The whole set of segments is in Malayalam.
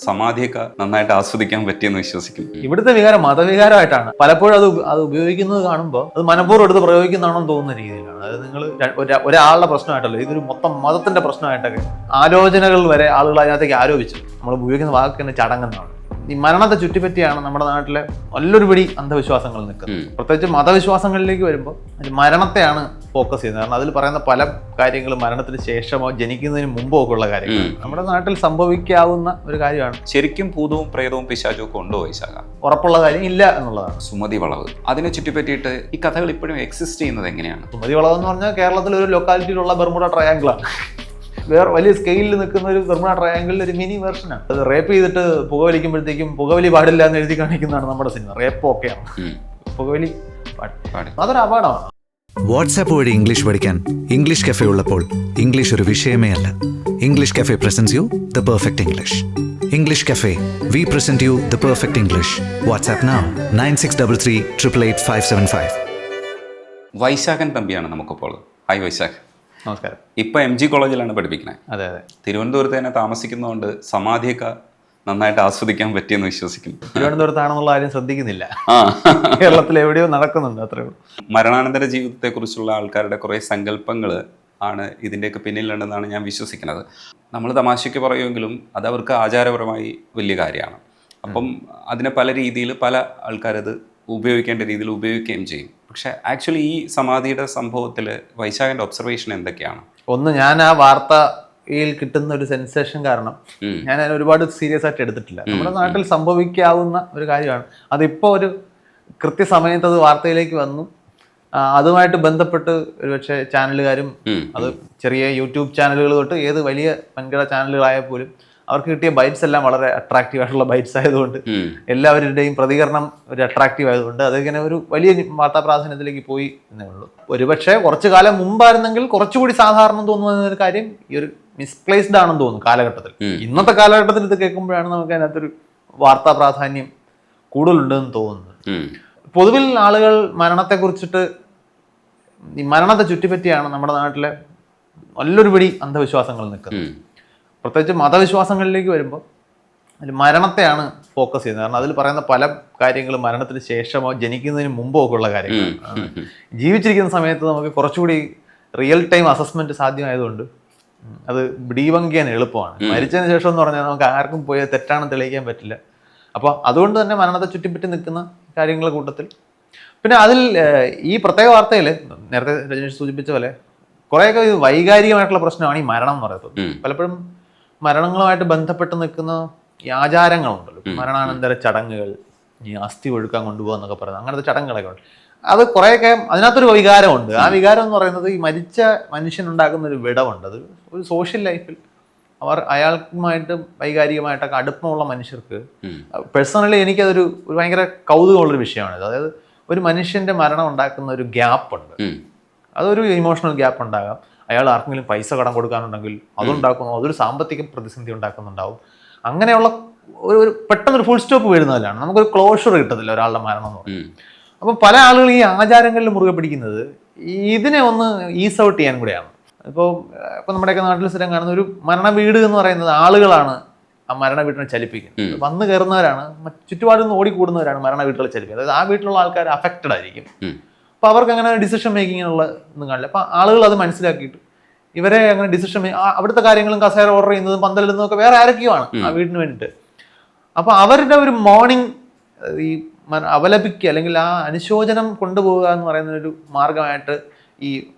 സമാധിയൊക്കെ നന്നായിട്ട് ആസ്വദിക്കാൻ പറ്റിയെന്ന് വിശ്വസിക്കുന്നു. ഇവിടുത്തെ വികാരം മതവികാരമായിട്ടാണ്. പലപ്പോഴും അത് ഉപയോഗിക്കുന്നത് കാണുമ്പോൾ അത് മനഃപൂർവ്വം എടുത്ത് പ്രയോഗിക്കുന്നതാണെന്ന് തോന്നുന്ന രീതിയിലാണ്. അതായത് നിങ്ങൾ ഒരാളുടെ പ്രശ്നമായിട്ടല്ലോ, ഇതൊരു മൊത്തം മതത്തിന്റെ പ്രശ്നമായിട്ടൊക്കെ ആലോചനകൾ വരെ ആളുകൾ അതിനകത്തേക്ക് ആരോപിച്ചു. നമ്മൾ ഉപയോഗിക്കുന്ന വാക്ക് തന്നെ ചടങ്ങെന്നാണ്. ഈ മരണത്തെ ചുറ്റിപ്പറ്റിയാണ് നമ്മുടെ നാട്ടിലെ നല്ലൊരു പിടി അന്ധവിശ്വാസങ്ങൾ നിൽക്കുന്നത്. പ്രത്യേകിച്ച് മതവിശ്വാസങ്ങളിലേക്ക് വരുമ്പോൾ മരണത്തെയാണ് ഫോക്കസ് ചെയ്യുന്നത്. കാരണം അതിൽ പറയുന്ന പല കാര്യങ്ങളും മരണത്തിന് ശേഷമോ ജനിക്കുന്നതിന് മുമ്പോ ഒക്കെ ഉള്ള കാര്യങ്ങൾ നമ്മുടെ നാട്ടിൽ സംഭവിക്കാവുന്ന ഒരു കാര്യമാണ്. ശരിക്കും ഭൂതവും പ്രേതവും പിശാചും ഒക്കെ ഉണ്ടോ വൈശാഖ? ഉറപ്പുള്ള കാര്യം ഇല്ല എന്നുള്ളതാണ്. സുമതി വളവ്, അതിനെ ചുറ്റിപ്പറ്റിയിട്ട് ഈ കഥകൾ ഇപ്പോഴും എക്സിസ്റ്റ് ചെയ്യുന്നത് എങ്ങനെയാണ്? സുമതി വളവ് എന്ന് പറഞ്ഞാൽ കേരളത്തിലെ ഒരു ലൊക്കാലിറ്റിയിലുള്ള ബർമുഡ ട്രയാങ്കിളാണ്. വേറെ വലിയ സ്കെയിലിൽ നിൽക്കുന്ന ഒരു ബർമുഡ ട്രയാങ്കിളിൽ ഒരു മിനി വേർഷനാണ്. അത് റേപ്പ് ചെയ്തിട്ട് പുകവലിക്കുമ്പോഴത്തേക്കും പുകവലി പാടില്ല എന്ന് എഴുതി കാണിക്കുന്നതാണ് നമ്മുടെ സിനിമ. റേപ്പ് ഓക്കെയാണ്, പുകവലി അതൊരു അപകടമാണ്. വാട്സാപ്പ് വഴി ഇംഗ്ലീഷ് പഠിക്കാൻ ഇംഗ്ലീഷ് കഫേ ഉള്ളപ്പോൾ ഇംഗ്ലീഷ് ഒരു വിഷയമേ അല്ല. English cafe presents you the perfect English. English cafe, we present you the perfect English. WhatsApp now 9633388575. Vaishakhan തമ്പിയാണ് നമുക്കിപ്പോൾ. ഹായ് വൈശാഖ്. നമസ്കാരം. ഇപ്പൊ MG കോളേജിലാണ് പഠിപ്പിക്കുന്നത്. അതെ അതെ. തിരുവനന്തപുരത്ത് തന്നെ താമസിക്കുന്നതുകൊണ്ട് സമാധിയൊക്കെ നന്നായിട്ട് ആസ്വദിക്കാൻ പറ്റിയെന്ന് വിശ്വസിക്കുന്നു. തിരുവനന്തപുരത്താണെന്നുള്ള ആരും ശ്രദ്ധിക്കുന്നില്ല. കേരളത്തിൽ എവിടെയോ നടക്കുന്നുണ്ട്, അത്രേ ഉള്ളൂ. മരണാനന്തര ജീവിതത്തെക്കുറിച്ചുള്ള ആൾക്കാരുടെ കുറേ സങ്കല്പങ്ങൾ ആണ് ഇതിൻ്റെയൊക്കെ പിന്നിലുണ്ടെന്നാണ് ഞാൻ വിശ്വസിക്കുന്നത്. നമ്മൾ തമാശയ്ക്ക് പറയുമെങ്കിലും അത് അവർക്ക് ആചാരപരമായി വലിയ കാര്യമാണ്. അപ്പം അതിനെ പല രീതിയിൽ പല ആൾക്കാരത് ഉപയോഗിക്കേണ്ട രീതിയിൽ ഉപയോഗിക്കുകയും ചെയ്യും. പക്ഷെ ആക്ച്വലി ഈ സമാധിയുടെ സംഭവത്തിൽ വൈശാഖന്റെ ഒബ്സർവേഷൻ എന്തൊക്കെയാണ്? ഒന്ന്, ഞാൻ ആ വാർത്തയിൽ കിട്ടുന്ന ഒരു സെൻസേഷൻ കാരണം ഞാൻ അതിനെ ഒരുപാട് സീരിയസ് ആയിട്ട് എടുത്തിട്ടില്ല. നമ്മുടെ നാട്ടിൽ സംഭവിക്കാവുന്ന ഒരു കാര്യമാണ്. അതിപ്പോൾ ഒരു കൃത്യസമയത്ത് അത് വാർത്തയിലേക്ക് വന്നു. അതുമായിട്ട് ബന്ധപ്പെട്ട് ഒരുപക്ഷെ ചാനലുകാരും, അത് ചെറിയ യൂട്യൂബ് ചാനലുകൾ തൊട്ട് ഏത് വലിയ വൻകിട ചാനലുകളായാൽ പോലും അവർക്ക് കിട്ടിയ ബൈറ്റ്സ് എല്ലാം വളരെ അട്രാക്റ്റീവ് ആയിട്ടുള്ള ബൈറ്റ്സ് ആയതുകൊണ്ട് എല്ലാവരുടെയും പ്രതികരണം ഒരു അട്രാക്റ്റീവ് ആയതുകൊണ്ട് അതിങ്ങനെ ഒരു വലിയ വാർത്താ പ്രാധാന്യത്തിലേക്ക് പോയി എന്നേ ഉള്ളൂ. ഒരുപക്ഷെ കുറച്ചു കാലം മുമ്പായിരുന്നെങ്കിൽ കുറച്ചുകൂടി സാധാരണ തോന്നുന്ന ഒരു കാര്യം ഈ ഒരു മിസ്പ്ലേസ്ഡ് ആണെന്ന് തോന്നുന്നു കാലഘട്ടത്തിൽ. ഇന്നത്തെ കാലഘട്ടത്തിൽ ഇത് കേൾക്കുമ്പോഴാണ് നമുക്ക് അതിനകത്തൊരു വാർത്താ പ്രാധാന്യം കൂടുതലുണ്ടെന്ന് തോന്നുന്നത്. പൊതുവിൽ ആളുകൾ മരണത്തെക്കുറിച്ചിട്ട്, ഈ മരണത്തെ ചുറ്റിപ്പറ്റിയാണ് നമ്മുടെ നാട്ടിലെ നല്ലൊരു പിടി അന്ധവിശ്വാസങ്ങൾ നിൽക്കുന്നത്. പ്രത്യേകിച്ച് മതവിശ്വാസങ്ങളിലേക്ക് വരുമ്പോൾ അതിൽ മരണത്തെയാണ് ഫോക്കസ് ചെയ്യുന്നത്. കാരണം അതിൽ പറയുന്ന പല കാര്യങ്ങളും മരണത്തിന് ശേഷമോ ജനിക്കുന്നതിന് മുമ്പോ ഒക്കെ ഉള്ള കാര്യങ്ങളാണ്. ജീവിച്ചിരിക്കുന്ന സമയത്ത് നമുക്ക് കുറച്ചുകൂടി റിയൽ ടൈം അസസ്മെന്റ് സാധ്യമായതുകൊണ്ട് അത് ഡീബങ്ക് ചെയ്യാൻ എളുപ്പമാണ്. മരിച്ചതിന് ശേഷം എന്ന് പറഞ്ഞാൽ നമുക്ക് ആർക്കും പോയി തെറ്റാണെന്ന് തെളിയിക്കാൻ പറ്റില്ല. അപ്പോൾ അതുകൊണ്ട് തന്നെ മരണത്തെ ചുറ്റിപ്പറ്റി നിൽക്കുന്ന കാര്യങ്ങളുടെ കൂട്ടത്തിൽ പിന്നെ അതിൽ ഈ പ്രത്യേക വാർത്തയിൽ നേരത്തെ രജനീഷ് സൂചിപ്പിച്ച പോലെ കുറേയൊക്കെ വൈകാരികമായിട്ടുള്ള പ്രശ്നമാണ് ഈ മരണം എന്ന് പറയുന്നത്. പലപ്പോഴും മരണങ്ങളുമായിട്ട് ബന്ധപ്പെട്ട് നിൽക്കുന്ന ഈ ആചാരങ്ങളുണ്ടല്ലോ, മരണാനന്തര ചടങ്ങുകൾ, ഈ അസ്ഥി ഒഴുക്കാൻ കൊണ്ടുപോകുക എന്നൊക്കെ പറയുന്നത്, അങ്ങനത്തെ ചടങ്ങുകളൊക്കെ ഉണ്ട്. അത് കുറേയൊക്കെ അതിനകത്തൊരു വികാരമുണ്ട്. ആ വികാരം എന്ന് പറയുന്നത് ഈ മരിച്ച മനുഷ്യനുണ്ടാക്കുന്ന ഒരു വിടവുണ്ട്. അത് ഒരു സോഷ്യൽ ലൈഫിൽ അയാൾക്കുമായിട്ട് വൈകാരികമായിട്ടൊക്കെ അടുപ്പമുള്ള മനുഷ്യർക്ക് പേഴ്സണലി എനിക്കതൊരു ഭയങ്കര കൗതുകമുള്ളൊരു വിഷയമാണിത്. അതായത് ഒരു മനുഷ്യന്റെ മരണം ഉണ്ടാക്കുന്ന ഒരു ഗ്യാപ്പുണ്ട്. അതൊരു ഇമോഷണൽ ഗ്യാപ്പ് ഉണ്ടാകാം. അയാൾ ആർക്കെങ്കിലും പൈസ കടം കൊടുക്കാനുണ്ടെങ്കിൽ അതുണ്ടാക്കുന്നു, അതൊരു സാമ്പത്തിക പ്രതിസന്ധി ഉണ്ടാക്കുന്നുണ്ടാവും. അങ്ങനെയുള്ള ഒരു പെട്ടെന്നൊരു ഫുൾ സ്റ്റോപ്പ് വരുന്നതിലാണ് നമുക്കൊരു ക്ലോഷർ കിട്ടത്തില്ല ഒരാളുടെ മരണം എന്ന് പറയുന്നത്. അപ്പം പല ആളുകൾ ഈ ആചാരങ്ങളിൽ മുറുകെ പിടിക്കുന്നത് ഇതിനെ ഒന്ന് ഈസ് ഔട്ട് ചെയ്യാൻ കൂടെയാണ്. ഇപ്പോൾ നമ്മുടെയൊക്കെ നാട്ടിൽ സ്ഥിരം കാണുന്ന ഒരു മരണ വീട് എന്ന് പറയുന്നത് ആളുകളാണ് ആ മരണ വീട്ടിനെ ചലിപ്പിക്കുന്നത്. വന്ന് കയറുന്നവരാണ്, ചുറ്റുപാടിൽ നിന്ന് ഓടിക്കൂടുന്നവരാണ് മരണ വീട്ടുകളെ ചലിപ്പിക്കുന്നത്. അതായത് ആ വീട്ടിലുള്ള ആൾക്കാർ അഫക്റ്റഡ് ആയിരിക്കും. അപ്പോൾ അവർക്ക് അങ്ങനെ ഡിസിഷൻ മേക്കിങ്ങിനുള്ള ഒന്നും കാണില്ല. അപ്പോൾ ആളുകൾ അത് മനസ്സിലാക്കിയിട്ട് ഇവരെ അങ്ങനെ ഡിസിഷൻ അവിടുത്തെ കാര്യങ്ങളും കസേര ഓർഡർ ചെയ്യുന്നതും പന്തലിടുന്നതും ഒക്കെ വേറെ ആരൊക്കെയാണ് ആ വീടിന് വേണ്ടിയിട്ട്. അപ്പോൾ അവരുടെ ഒരു മോർണിംഗ് ഈ അപലപിക്കുക അല്ലെങ്കിൽ ആ അനുശോചനം കൊണ്ടുപോകുക എന്ന് പറയുന്ന ഒരു മാർഗമായിട്ട് ഈ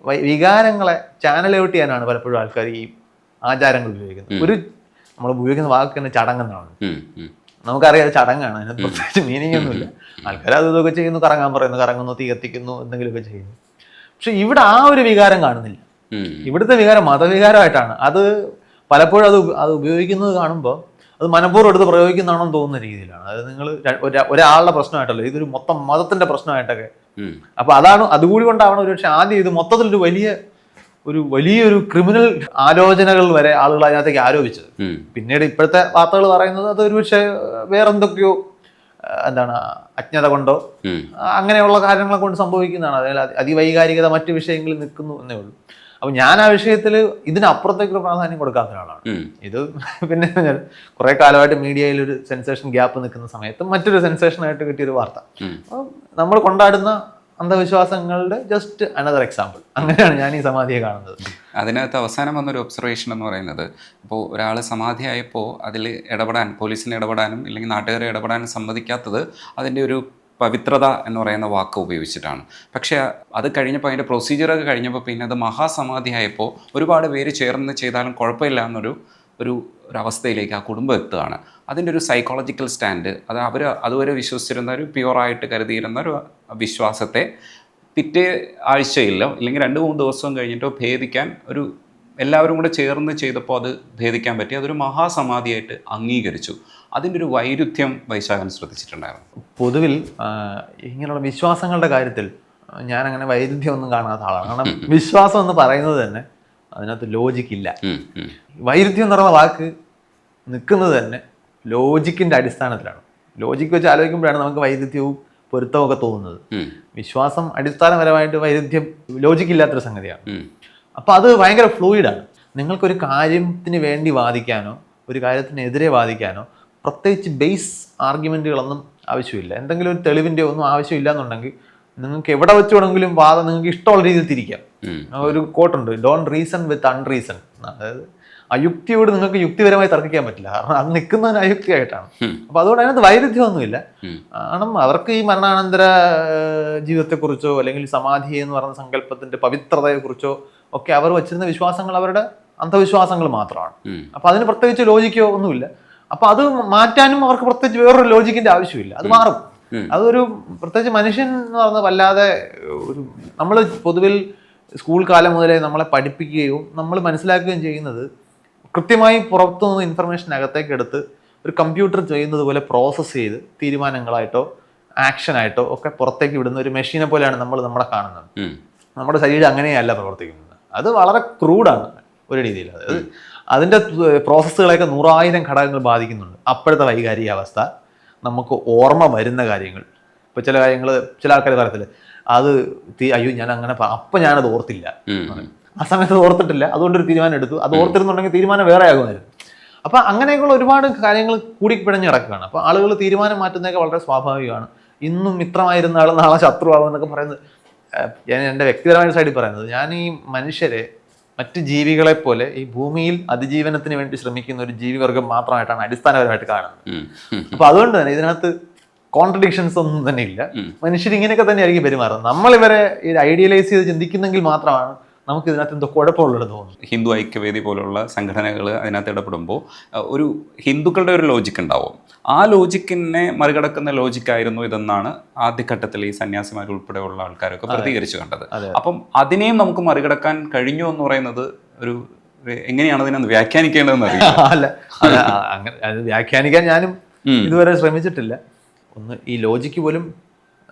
വികാരങ്ങളെ ചാനൽ ഔട്ട് ചെയ്യാനാണ് പലപ്പോഴും ആൾക്കാർ ഈ ആചാരങ്ങൾ ഉപയോഗിക്കുന്നത്. ഒരു നമ്മൾ ഉപയോഗിക്കുന്ന വാക്ക് തന്നെ ചടങ്ങെന്നാണ്. നമുക്കറിയാം അത് ചടങ്ങാണ്, അതിനകത്ത് പ്രത്യേകിച്ച് മീനിങ് ഒന്നുമില്ല. ആൾക്കാർ അത് ഇതൊക്കെ ചെയ്യുന്നു, കറങ്ങാൻ പറയുന്നു, കറങ്ങുന്നു, തീ കത്തിക്കുന്നു, എന്തെങ്കിലുമൊക്കെ ചെയ്യുന്നു. പക്ഷെ ഇവിടെ ആ ഒരു വികാരം കാണുന്നില്ല. ഇവിടുത്തെ വികാരം മതവികാരമായിട്ടാണ്. അത് പലപ്പോഴും അത് ഉപയോഗിക്കുന്നത് കാണുമ്പോൾ അത് മനഃപൂർവ്വം എടുത്ത് പ്രയോഗിക്കുന്നതാണെന്ന് തോന്നുന്ന രീതിയിലാണ്. അതായത് നിങ്ങൾ ഒരാളുടെ പ്രശ്നമായിട്ടല്ലോ, ഇതൊരു മൊത്തം മതത്തിന്റെ പ്രശ്നമായിട്ടൊക്കെ. അപ്പൊ അതുകൂടി കൊണ്ടാവണം ഒരുപക്ഷെ ആദ്യം ഇത് മൊത്തത്തിലൊരു വലിയൊരു ക്രിമിനൽ ആലോചനകൾ വരെ ആളുകൾ അതിനകത്തേക്ക് ആരോപിച്ചത്. പിന്നീട് ഇപ്പോഴത്തെ വാർത്തകൾ പറയുന്നത് അത് ഒരുപക്ഷെ വേറെന്തൊക്കെയോ അജ്ഞത കൊണ്ടോ അങ്ങനെയുള്ള കാര്യങ്ങളെ കൊണ്ട് സംഭവിക്കുന്നതാണ്. അതായത് അതിവൈകാരികത മറ്റു വിഷയങ്ങളിൽ നിൽക്കുന്നു എന്നേ ഉള്ളൂ. അപ്പൊ ഞാൻ ആ വിഷയത്തിൽ ഇതിനപ്പുറത്തേക്കൊരു പ്രാധാന്യം കൊടുക്കാത്ത ഒരാളാണ്. ഇത് പിന്നെ കുറെ കാലമായിട്ട് മീഡിയയിൽ ഒരു സെൻസേഷൻ ഗ്യാപ്പ് നിൽക്കുന്ന സമയത്ത് മറ്റൊരു സെൻസേഷനായിട്ട് കിട്ടിയൊരു വാർത്ത. അപ്പോൾ നമ്മൾ കൊണ്ടാടുന്ന അന്ധവിശ്വാസങ്ങളുടെ ജസ്റ്റ് അനദർ എക്സാമ്പിൾ. അങ്ങനെയാണ് ഞാൻ ഈ സമാധിയെ കാണുന്നത്. അതിനകത്ത് അവസാനം വന്നൊരു ഒബ്സർവേഷൻ എന്ന് പറയുന്നത്, ഇപ്പോൾ ഒരാൾ സമാധിയായപ്പോൾ അതിൽ ഇടപെടാൻ, പോലീസിന് ഇടപെടാനും ഇല്ലെങ്കിൽ നാട്ടുകാരെ ഇടപെടാനും സമ്മതിക്കാത്തത് അതിൻ്റെ ഒരു പവിത്രത എന്ന് പറയുന്ന വാക്ക് ഉപയോഗിച്ചിട്ടാണ്. പക്ഷേ അത് കഴിഞ്ഞപ്പോൾ അതിൻ്റെ പ്രൊസീജിയറൊക്കെ കഴിഞ്ഞപ്പോൾ പിന്നെ അത് മഹാസമാധിയായപ്പോൾ ഒരുപാട് പേര് ചേർന്ന് ചെയ്താലും കുഴപ്പമില്ല എന്നൊരു ഒരവസ്ഥയിലേക്ക് ആ കുടുംബം എത്തുകയാണ്. അതിൻ്റെ ഒരു സൈക്കോളജിക്കൽ സ്റ്റാൻഡ്, അത് അവർ അതുവരെ വിശ്വസിച്ചിരുന്ന ഒരു പ്യുവറായിട്ട് കരുതിയിരുന്ന ഒരു വിശ്വാസത്തെ പിറ്റേ ആഴ്ചയിലോ ഇല്ലെങ്കിൽ 2-3 ദിവസം കഴിഞ്ഞിട്ടോ ഭേദിക്കാൻ ഒരു എല്ലാവരും കൂടെ ചേർന്ന് ചെയ്തപ്പോൾ അത് ഭേദിക്കാൻ പറ്റി. അതൊരു മഹാസമാധിയായിട്ട് അംഗീകരിച്ചു. അതിൻ്റെ ഒരു വൈരുദ്ധ്യം വൈശാഖൻ ശ്രദ്ധിച്ചിട്ടുണ്ടായിരുന്നു. പൊതുവിൽ ഇങ്ങനെയുള്ള വിശ്വാസങ്ങളുടെ കാര്യത്തിൽ ഞാനങ്ങനെ വൈരുദ്ധ്യം ഒന്നും കാണാത്ത ആളാണ്. കാരണം വിശ്വാസം എന്ന് പറയുന്നത് തന്നെ അതിനകത്ത് ലോജിക്കില്ല. വൈരുദ്ധ്യം എന്ന് പറയുന്ന വാക്ക് നിൽക്കുന്നത് തന്നെ ലോജിക്കിൻ്റെ അടിസ്ഥാനത്തിലാണ്. ലോജിക്ക് വെച്ച് ആലോചിക്കുമ്പോഴാണ് നമുക്ക് വൈരുദ്ധ്യവും പൊരുത്തമൊക്കെ തോന്നുന്നത്. വിശ്വാസം അടിസ്ഥാനപരമായിട്ട് വൈരുദ്ധ്യം ലോജിക്കില്ലാത്തൊരു സംഗതിയാണ്. അപ്പോൾ അത് ഭയങ്കര ഫ്ലൂയിഡാണ്. നിങ്ങൾക്കൊരു കാര്യത്തിന് വേണ്ടി വാദിക്കാനോ ഒരു കാര്യത്തിനെതിരെ വാദിക്കാനോ പ്രത്യേകിച്ച് ബേസ് ആർഗ്യുമെൻറ്റുകളൊന്നും ആവശ്യമില്ല. എന്തെങ്കിലും ഒരു തെളിവിൻ്റെ ഒന്നും ആവശ്യമില്ല എന്നുണ്ടെങ്കിൽ നിങ്ങൾക്ക് എവിടെ വെച്ച് വേണമെങ്കിലും വാദം നിങ്ങൾക്ക് ഇഷ്ടമുള്ള രീതിയിൽ തിരിക്കാം. ഒരു കോട്ടുണ്ട്, ഡോണ്ട് റീസൺ വിത്ത് അൺറീസൺ. അതായത് അയുക്തിയോട് നിങ്ങൾക്ക് യുക്തിപരമായി തർക്കിക്കാൻ പറ്റില്ല, കാരണം അത് നിൽക്കുന്നതിന് അയുക്തിയായിട്ടാണ്. അപ്പോൾ അതുകൊണ്ട് അതിനകത്ത് വൈരുദ്ധ്യമൊന്നുമില്ല. കാരണം അവർക്ക് ഈ മരണാനന്തര ജീവിതത്തെക്കുറിച്ചോ അല്ലെങ്കിൽ സമാധി എന്ന് പറയുന്ന സങ്കല്പത്തിൻ്റെ പവിത്രതയെക്കുറിച്ചോ ഒക്കെ അവർ വച്ചിരുന്ന വിശ്വാസങ്ങൾ അവരുടെ അന്ധവിശ്വാസങ്ങൾ മാത്രമാണ്. അപ്പോൾ അതിന് പ്രത്യേകിച്ച് ലോജിക്കോ ഒന്നുമില്ല. അപ്പോൾ അത് മാറ്റാനും അവർക്ക് പ്രത്യേകിച്ച് വേറൊരു ലോജിക്കിൻ്റെ ആവശ്യമില്ല. അത് മാറും. അതൊരു പ്രത്യേകിച്ച് മനുഷ്യൻ എന്ന് പറയുന്നത് വല്ലാതെ ഒരു നമ്മൾ പൊതുവിൽ സ്കൂൾ കാലം മുതലേ നമ്മളെ പഠിപ്പിക്കുകയും നമ്മൾ മനസ്സിലാക്കുകയും ചെയ്യുന്നത് കൃത്യമായി പുറത്തുനിന്ന് ഇൻഫർമേഷൻ അകത്തേക്ക് എടുത്ത് ഒരു കമ്പ്യൂട്ടർ ചെയ്യുന്നത് പോലെ പ്രോസസ്സ് ചെയ്ത് തീരുമാനങ്ങളായിട്ടോ ആക്ഷനായിട്ടോ ഒക്കെ പുറത്തേക്ക് വിടുന്ന ഒരു മെഷീനെ പോലെയാണ് നമ്മളെ കാണുന്നത്. നമ്മുടെ ശരീരം അങ്ങനെയല്ല പ്രവർത്തിക്കുന്നത്. അത് വളരെ ക്രൂഡാണ് ഒരു രീതിയിൽ. അതായത് അതിൻ്റെ പ്രോസസ്സുകളെയൊക്കെ 100,000 ഘടകങ്ങൾ ബാധിക്കുന്നുണ്ട്. അപ്പോഴത്തെ വൈകാരികാവസ്ഥ, നമുക്ക് ഓർമ്മ വരുന്ന കാര്യങ്ങൾ. ഇപ്പോൾ ചില കാര്യങ്ങൾ ചില ആൾക്കാർ പറയത്തില്ല, അത് അയ്യോ ഞാൻ അങ്ങനെ അപ്പം ഞാനത് ഓർത്തില്ല, ആ സമയത്ത് ഓർത്തിട്ടില്ല, അതുകൊണ്ടൊരു തീരുമാനം എടുത്തു. അത് ഓർത്തിരുന്നുണ്ടെങ്കിൽ തീരുമാനം വേറെ ആകുമായിരുന്നു. അപ്പം അങ്ങനെയൊക്കെയുള്ള ഒരുപാട് കാര്യങ്ങൾ കൂടിപ്പിഴഞ്ഞ് കിടക്കുകയാണ്. അപ്പോൾ ആളുകൾ തീരുമാനം മാറ്റുന്നതൊക്കെ വളരെ സ്വാഭാവികമാണ്. ഇന്നും മിത്രമായിരുന്ന ആൾ നാളെ ശത്രുവാകുമെന്നൊക്കെ പറയുന്നത് ഞാൻ എൻ്റെ വ്യക്തിപരമായ സൈഡിൽ പറയുന്നത്, ഞാൻ ഈ മനുഷ്യരെ മറ്റ് ജീവികളെ പോലെ ഈ ഭൂമിയിൽ അതിജീവനത്തിന് വേണ്ടി ശ്രമിക്കുന്ന ഒരു ജീവിവർഗം മാത്രമായിട്ടാണ് അടിസ്ഥാനപരമായിട്ട് കാണുന്നത്. അപ്പൊ അതുകൊണ്ട് തന്നെ ഇതിനകത്ത് കോൺട്രഡിക്ഷൻസ് ഒന്നും തന്നെ ഇല്ല. മനുഷ്യർ ഇങ്ങനെയൊക്കെ തന്നെയായിരിക്കും പെരുമാറുന്നത്. നമ്മളിവരെ ഐഡിയലൈസ് ചെയ്ത് ചിന്തിക്കുന്നെങ്കിൽ മാത്രമാണ് നമുക്ക് ഇതിനകത്ത് എന്തോ കുഴപ്പമുള്ളത് തോന്നുന്നു. ഹിന്ദു ഐക്യവേദി പോലുള്ള സംഘടനകൾ അതിനകത്ത് ഇടപെടുമ്പോൾ ഒരു ഹിന്ദുക്കളുടെ ഒരു ലോജിക്ക് ഉണ്ടാവും. ആ ലോജിക്കിനെ മറികടക്കുന്ന ലോജിക്കായിരുന്നു ഇതെന്നാണ് ആദ്യഘട്ടത്തിൽ ഈ സന്യാസിമാർ ഉൾപ്പെടെയുള്ള ആൾക്കാരൊക്കെ പ്രതികരിച്ചു കണ്ടത്. അപ്പം അതിനെയും നമുക്ക് മറികടക്കാൻ കഴിഞ്ഞു എന്ന് പറയുന്നത് ഒരു എങ്ങനെയാണ് അതിനെ വ്യാഖ്യാനിക്കേണ്ടതെന്ന് അറിയില്ല. അല്ല, അങ്ങനെ അത് വ്യാഖ്യാനിക്കാൻ ഞാനും ഇതുവരെ ശ്രമിച്ചിട്ടില്ല. ഒന്ന് ഈ ലോജിക്ക് പോലും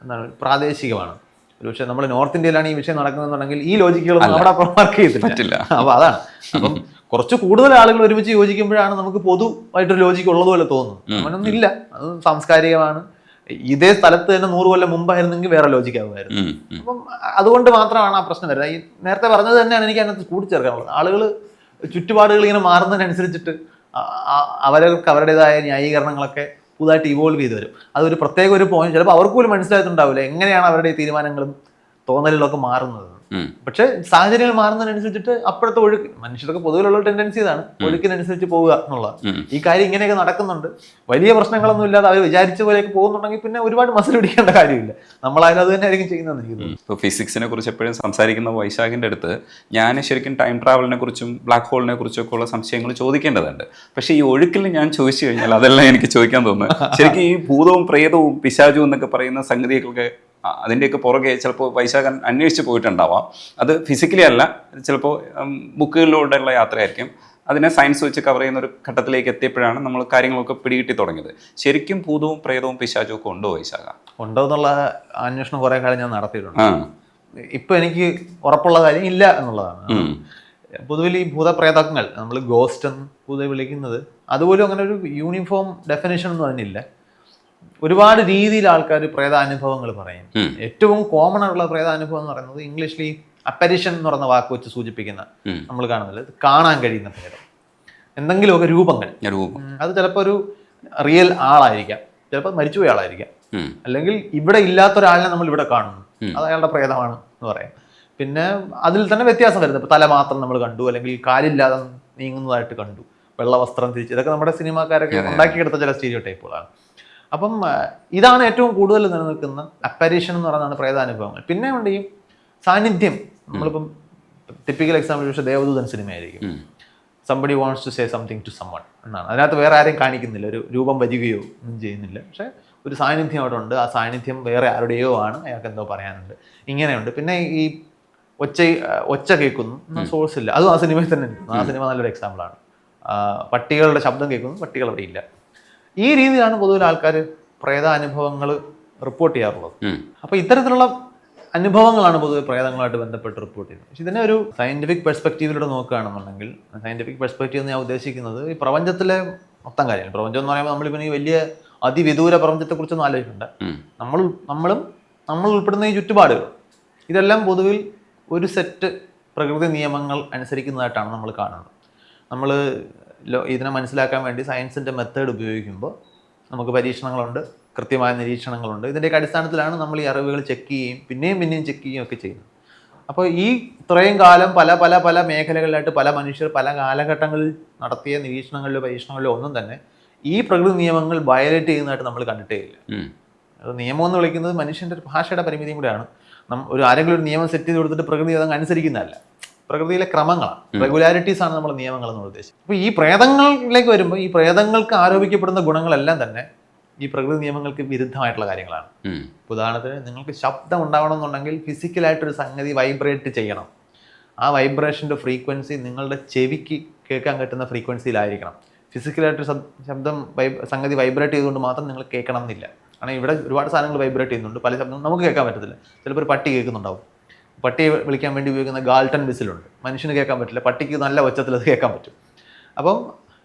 എന്താണ് പ്രാദേശികമാണ്. ഒരുപക്ഷെ നമ്മൾ നോർത്ത് ഇന്ത്യയിലാണ് ഈ വിഷയം നടക്കുന്നതെന്നുണ്ടെങ്കിൽ ഈ ലോജിക്കുകളൊന്നും അവിടെ വർക്ക് ചെയ്തിട്ടില്ല. അപ്പോൾ അതാണ്. അപ്പം കുറച്ച് കൂടുതൽ ആളുകൾ ഒരുമിച്ച് യോജിക്കുമ്പോഴാണ് നമുക്ക് പൊതുവായിട്ടൊരു ലോജിക്ക് ഉള്ളതുപോലെ തോന്നുന്നു. അങ്ങനൊന്നും ഇല്ല. അത് സാംസ്കാരികമാണ്. ഇതേ സ്ഥലത്ത് തന്നെ 100 കൊല്ലം മുമ്പായിരുന്നെങ്കിൽ വേറെ ലോജിക്കാവുമായിരുന്നു. അപ്പം അതുകൊണ്ട് മാത്രമാണ് ആ പ്രശ്നം വരുന്നത്. ഈ നേരത്തെ പറഞ്ഞത് തന്നെയാണ് എനിക്ക് അതിനകത്ത് കൂട്ടിച്ചേർക്കാനുള്ളത്. ആളുകൾ ചുറ്റുപാടുകൾ ഇങ്ങനെ മാറുന്നതിനനുസരിച്ചിട്ട് അവർക്ക് അവരുടേതായ ന്യായീകരണങ്ങളൊക്കെ പുതുതായിട്ട് ഇവോൾവ് ചെയ്ത് വരും. അതൊരു പ്രത്യേക ഒരു പോയിന്റ് ചിലപ്പോൾ അവർക്ക് പോലും മനസ്സിലായിട്ടുണ്ടാവില്ല എങ്ങനെയാണ് അവരുടെ തീരുമാനങ്ങളും തോന്നലുകളൊക്കെ മാറുന്നത്. പക്ഷെ സാഹചര്യങ്ങൾ മാറുന്നതിനനുസരിച്ചിട്ട് അപ്പോഴത്തെ ഒഴുക്ക്, മനുഷ്യർക്ക് പൊതുവിലുള്ള ടെൻഡൻസി ഇതാണ്, ഒഴുക്കിനനുസരിച്ച് പോവുക എന്നുള്ളത്. ഈ കാര്യം ഇങ്ങനെയൊക്കെ നടക്കുന്നുണ്ട്, വലിയ പ്രശ്നങ്ങളൊന്നും ഇല്ലാതെ അവർ വിചാരിച്ച പോലെയൊക്കെ പോകുന്നുണ്ടെങ്കിൽ പിന്നെ ഒരുപാട് മസിൽ പിടിക്കേണ്ട കാര്യമില്ല. നമ്മളായാലും അത് തന്നെ ആയിരിക്കും ചെയ്യുന്നതെന്ന് എനിക്ക് തോന്നുന്നു. ഇപ്പോൾ ഫിസിക്സിനെ കുറിച്ച് എപ്പോഴും സംസാരിക്കുന്ന വൈശാഖിൻ്റെ അടുത്ത് ഞാൻ ശരിക്കും ടൈം ട്രാവലിനെ കുറിച്ചും ബ്ലാക്ക് ഹോളിനെ കുറിച്ചൊക്കെ ഉള്ള സംശയങ്ങൾ ചോദിക്കേണ്ടതുണ്ട്. പക്ഷേ ഈ ഒഴുക്കിൽ ഞാൻ ചോദിച്ചു കഴിഞ്ഞാൽ അതെല്ലാം എനിക്ക് ചോദിക്കാൻ തോന്നുന്നത് ശരിക്കും ഈ ഭൂതവും പ്രേതവും പിശാചും എന്നൊക്കെ പറയുന്ന സംഗതിയൊക്കെ അതിൻ്റെയൊക്കെ പുറകെ ചിലപ്പോൾ വൈശാഖൻ അന്വേഷിച്ച് പോയിട്ടുണ്ടാവാം. അത് ഫിസിക്കലി അല്ല, ചിലപ്പോൾ ബുക്കുകളിലൂടെയുള്ള യാത്രയായിരിക്കും. അതിനെ സയൻസ് വെച്ച് കവർ ചെയ്യുന്ന ഒരു ഘട്ടത്തിലേക്ക് എത്തിയപ്പോഴാണ് നമ്മൾ കാര്യങ്ങളൊക്കെ പിടികിട്ടി തുടങ്ങിയത്. ശരിക്കും ഭൂതവും പ്രേതവും പിശാചും ഒക്കെ ഉണ്ടോ വൈശാഖ? ഉണ്ടോ എന്നുള്ള അന്വേഷണം കുറേ കാലം ഞാൻ നടത്തിയിട്ടുണ്ട്. ഇപ്പം എനിക്ക് ഉറപ്പുള്ള കാര്യം ഇല്ല എന്നുള്ളതാണ്. പൊതുവിൽ ഈ ഭൂതപ്രേതങ്ങൾ നമ്മൾ ഗോസ്റ്റ് എന്ന് പൊതുവെ വിളിക്കുന്നത് അതുപോലും അങ്ങനെ ഒരു യൂണിഫോം ഡെഫിനേഷൻ ഒന്നും അതിനില്ല. ഒരുപാട് രീതിയിൽ ആൾക്കാർ പ്രേതാനുഭവങ്ങൾ പറയും. ഏറ്റവും കോമൺ ആയിട്ടുള്ള പ്രേതാനുഭവം എന്ന് പറയുന്നത് ഇംഗ്ലീഷിൽ ഈ അപ്പരിഷൻ എന്ന് പറയുന്ന വാക്ക് വെച്ച് സൂചിപ്പിക്കുന്ന നമ്മൾ കാണുന്നില്ല, കാണാൻ കഴിയുന്ന ഭേദം, എന്തെങ്കിലുമൊക്കെ രൂപങ്ങൾ. അത് ചിലപ്പോൾ ഒരു റിയൽ ആളായിരിക്കാം, ചിലപ്പോൾ മരിച്ചുപോയ ആളായിരിക്കാം, അല്ലെങ്കിൽ ഇവിടെ ഇല്ലാത്ത ഒരാളിനെ നമ്മൾ ഇവിടെ കാണുന്നു, അത് അയാളുടെ പ്രേതമാണ് എന്ന് പറയാം. പിന്നെ അതിൽ തന്നെ വ്യത്യാസം വരുന്നത്, ഇപ്പം തല മാത്രം നമ്മൾ കണ്ടു, അല്ലെങ്കിൽ കാലില്ലാതെ നീങ്ങുന്നതായിട്ട് കണ്ടു, വെള്ള വസ്ത്രം തിരിച്ച്, ഇതൊക്കെ നമ്മുടെ സിനിമാക്കാരൊക്കെ ഉണ്ടാക്കിയെടുത്ത ചില സ്റ്റീരിയോ ടൈപ്പുകളാണ്. അപ്പം ഇതാണ് ഏറ്റവും കൂടുതൽ നിലനിൽക്കുന്ന അപ്പരീഷൻ എന്ന് പറയുന്നതാണ് പ്രേതാനുഭവങ്ങൾ. പിന്നെ ഉണ്ട് ഈ സാന്നിധ്യം. നമ്മളിപ്പം ടിപ്പിക്കൽ എക്സാമ്പിൾ പക്ഷേ ദേവദൂതൻ സിനിമയായിരിക്കും. Somebody wants to say something to summon എന്നാണ്. അതിനകത്ത് വേറെ ആരെയും കാണിക്കുന്നില്ല, ഒരു രൂപം വരികയോ ഒന്നും ചെയ്യുന്നില്ല, പക്ഷേ ഒരു സാന്നിധ്യം അവിടെ ഉണ്ട്. ആ സാന്നിധ്യം വേറെ ആരുടെയോ ആണ്, അയാൾക്ക് എന്തോ പറയാനുണ്ട്, ഇങ്ങനെയുണ്ട്. പിന്നെ ഈ ഒച്ച കേൾക്കുന്നു, സോഴ്സ് ഇല്ല, അതും ആ സിനിമയിൽ തന്നെ നിൽക്കുന്നു. ആ സിനിമ നല്ലൊരു എക്സാമ്പിളാണ്. പട്ടികളുടെ ശബ്ദം കേൾക്കുന്നു, പട്ടികൾ അവിടെ ഇല്ല. ഈ രീതിയിലാണ് പൊതുവെ ആൾക്കാർ പ്രേതാനുഭവങ്ങൾ റിപ്പോർട്ട് ചെയ്യാറുള്ളത്. അപ്പോൾ ഇത്തരത്തിലുള്ള അനുഭവങ്ങളാണ് പൊതുവെ പ്രേതങ്ങളുമായിട്ട് ബന്ധപ്പെട്ട് റിപ്പോർട്ട് ചെയ്യുന്നത്. പക്ഷെ ഇതിനെ ഒരു സയന്റിഫിക് പെർസ്പെക്റ്റീവിലൂടെ നോക്കുകയാണെന്നുണ്ടെങ്കിൽ, സയന്റിഫിക് പെർസ്പെക്റ്റീവ് എന്ന് ഞാൻ ഉദ്ദേശിക്കുന്നത് ഈ പ്രപഞ്ചത്തിലെ മൊത്തം കാര്യമാണ്. പ്രപഞ്ചം എന്ന് പറയുമ്പോൾ നമ്മളിപ്പോൾ ഈ വലിയ അതിവിദൂര പ്രപഞ്ചത്തെക്കുറിച്ചൊന്നും ആലോചിക്കണ്ട. നമ്മൾ ഉൾപ്പെടുന്ന ഈ ചുറ്റുപാടുകൾ, ഇതെല്ലാം പൊതുവിൽ ഒരു സെറ്റ് പ്രകൃതി നിയമങ്ങൾ അനുസരിക്കുന്നതായിട്ടാണ് നമ്മൾ കാണുന്നത്. നമ്മൾ ഇതിനെ മനസ്സിലാക്കാൻ വേണ്ടി സയൻസിൻ്റെ മെത്തേഡ് ഉപയോഗിക്കുമ്പോൾ നമുക്ക് പരീക്ഷണങ്ങളുണ്ട്, കൃത്യമായ നിരീക്ഷണങ്ങളുണ്ട്. ഇതിൻ്റെയൊക്കെ അടിസ്ഥാനത്തിലാണ് നമ്മൾ ഈ അറിവുകൾ ചെക്ക് ചെയ്യുകയും പിന്നെയും ചെക്ക് ചെയ്യുകയും ഒക്കെ ചെയ്യുന്നത്. അപ്പോൾ ഈ ഇത്രയും കാലം പല പല പല മേഖലകളിലായിട്ട് പല മനുഷ്യർ പല കാലഘട്ടങ്ങളിൽ നടത്തിയ നിരീക്ഷണങ്ങളിലോ പരീക്ഷണങ്ങളിലോ ഒന്നും തന്നെ ഈ പ്രകൃതി നിയമങ്ങൾ വയലേറ്റ് ചെയ്യുന്നതായിട്ട് നമ്മൾ കണ്ടിട്ടേ ഇല്ല. അത് നിയമം എന്ന് വിളിക്കുന്നത് മനുഷ്യൻ്റെ ഭാഷയുടെ പരിമിതിയും കൂടെയാണ്. ആരെങ്കിലും ഒരു നിയമം സെറ്റ് ചെയ്ത് കൊടുത്തിട്ട് പ്രകൃതി അതങ്ങ് അനുസരിക്കുന്നതല്ല. പ്രകൃതിയിലെ ക്രമങ്ങളാണ്, റെഗുലാരിറ്റീസ് ആണ് നമ്മൾ നിയമങ്ങൾ എന്ന് ഉദ്ദേശിച്ചത്. അപ്പോൾ ഈ പ്രേതങ്ങളിലേക്ക് വരുമ്പോൾ ഈ പ്രേതങ്ങൾക്ക് ആരോപിക്കപ്പെടുന്ന ഗുണങ്ങളെല്ലാം തന്നെ ഈ പ്രകൃതി നിയമങ്ങൾക്ക് വിരുദ്ധമായിട്ടുള്ള കാര്യങ്ങളാണ്. ഉദാഹരണത്തിന്, നിങ്ങൾക്ക് ശബ്ദം ഉണ്ടാവണമെന്നുണ്ടെങ്കിൽ ഫിസിക്കലായിട്ടൊരു സംഗതി വൈബ്രേറ്റ് ചെയ്യണം. ആ വൈബ്രേഷൻ്റെ ഫ്രീക്വൻസി നിങ്ങളുടെ ചെവിക്ക് കേൾക്കാൻ പറ്റുന്ന ഫ്രീക്വൻസിയിലായിരിക്കണം. ഫിസിക്കലായിട്ട് സംഗതി വൈബ്രേറ്റ് ചെയ്തുകൊണ്ട് മാത്രം നിങ്ങൾ കേൾക്കണം എന്നില്ല. കാരണം ഇവിടെ ഒരുപാട് സാധനങ്ങൾ വൈബ്രേറ്റ് ചെയ്യുന്നുണ്ട്, പല ശബ്ദവും നമുക്ക് കേൾക്കാൻ പറ്റത്തില്ല. ചിലപ്പോൾ ഒരു പട്ടി കേൾക്കുന്നുണ്ടാവും, പട്ടിയെ വിളിക്കാൻ വേണ്ടി ഉപയോഗിക്കുന്ന ഗാൾട്ടൺ വിസിലുണ്ട്, മനുഷ്യന് കേൾക്കാൻ പറ്റില്ല, പട്ടിക്ക് നല്ല ഒച്ചത്തിൽ അത് കേൾക്കാൻ പറ്റും. അപ്പം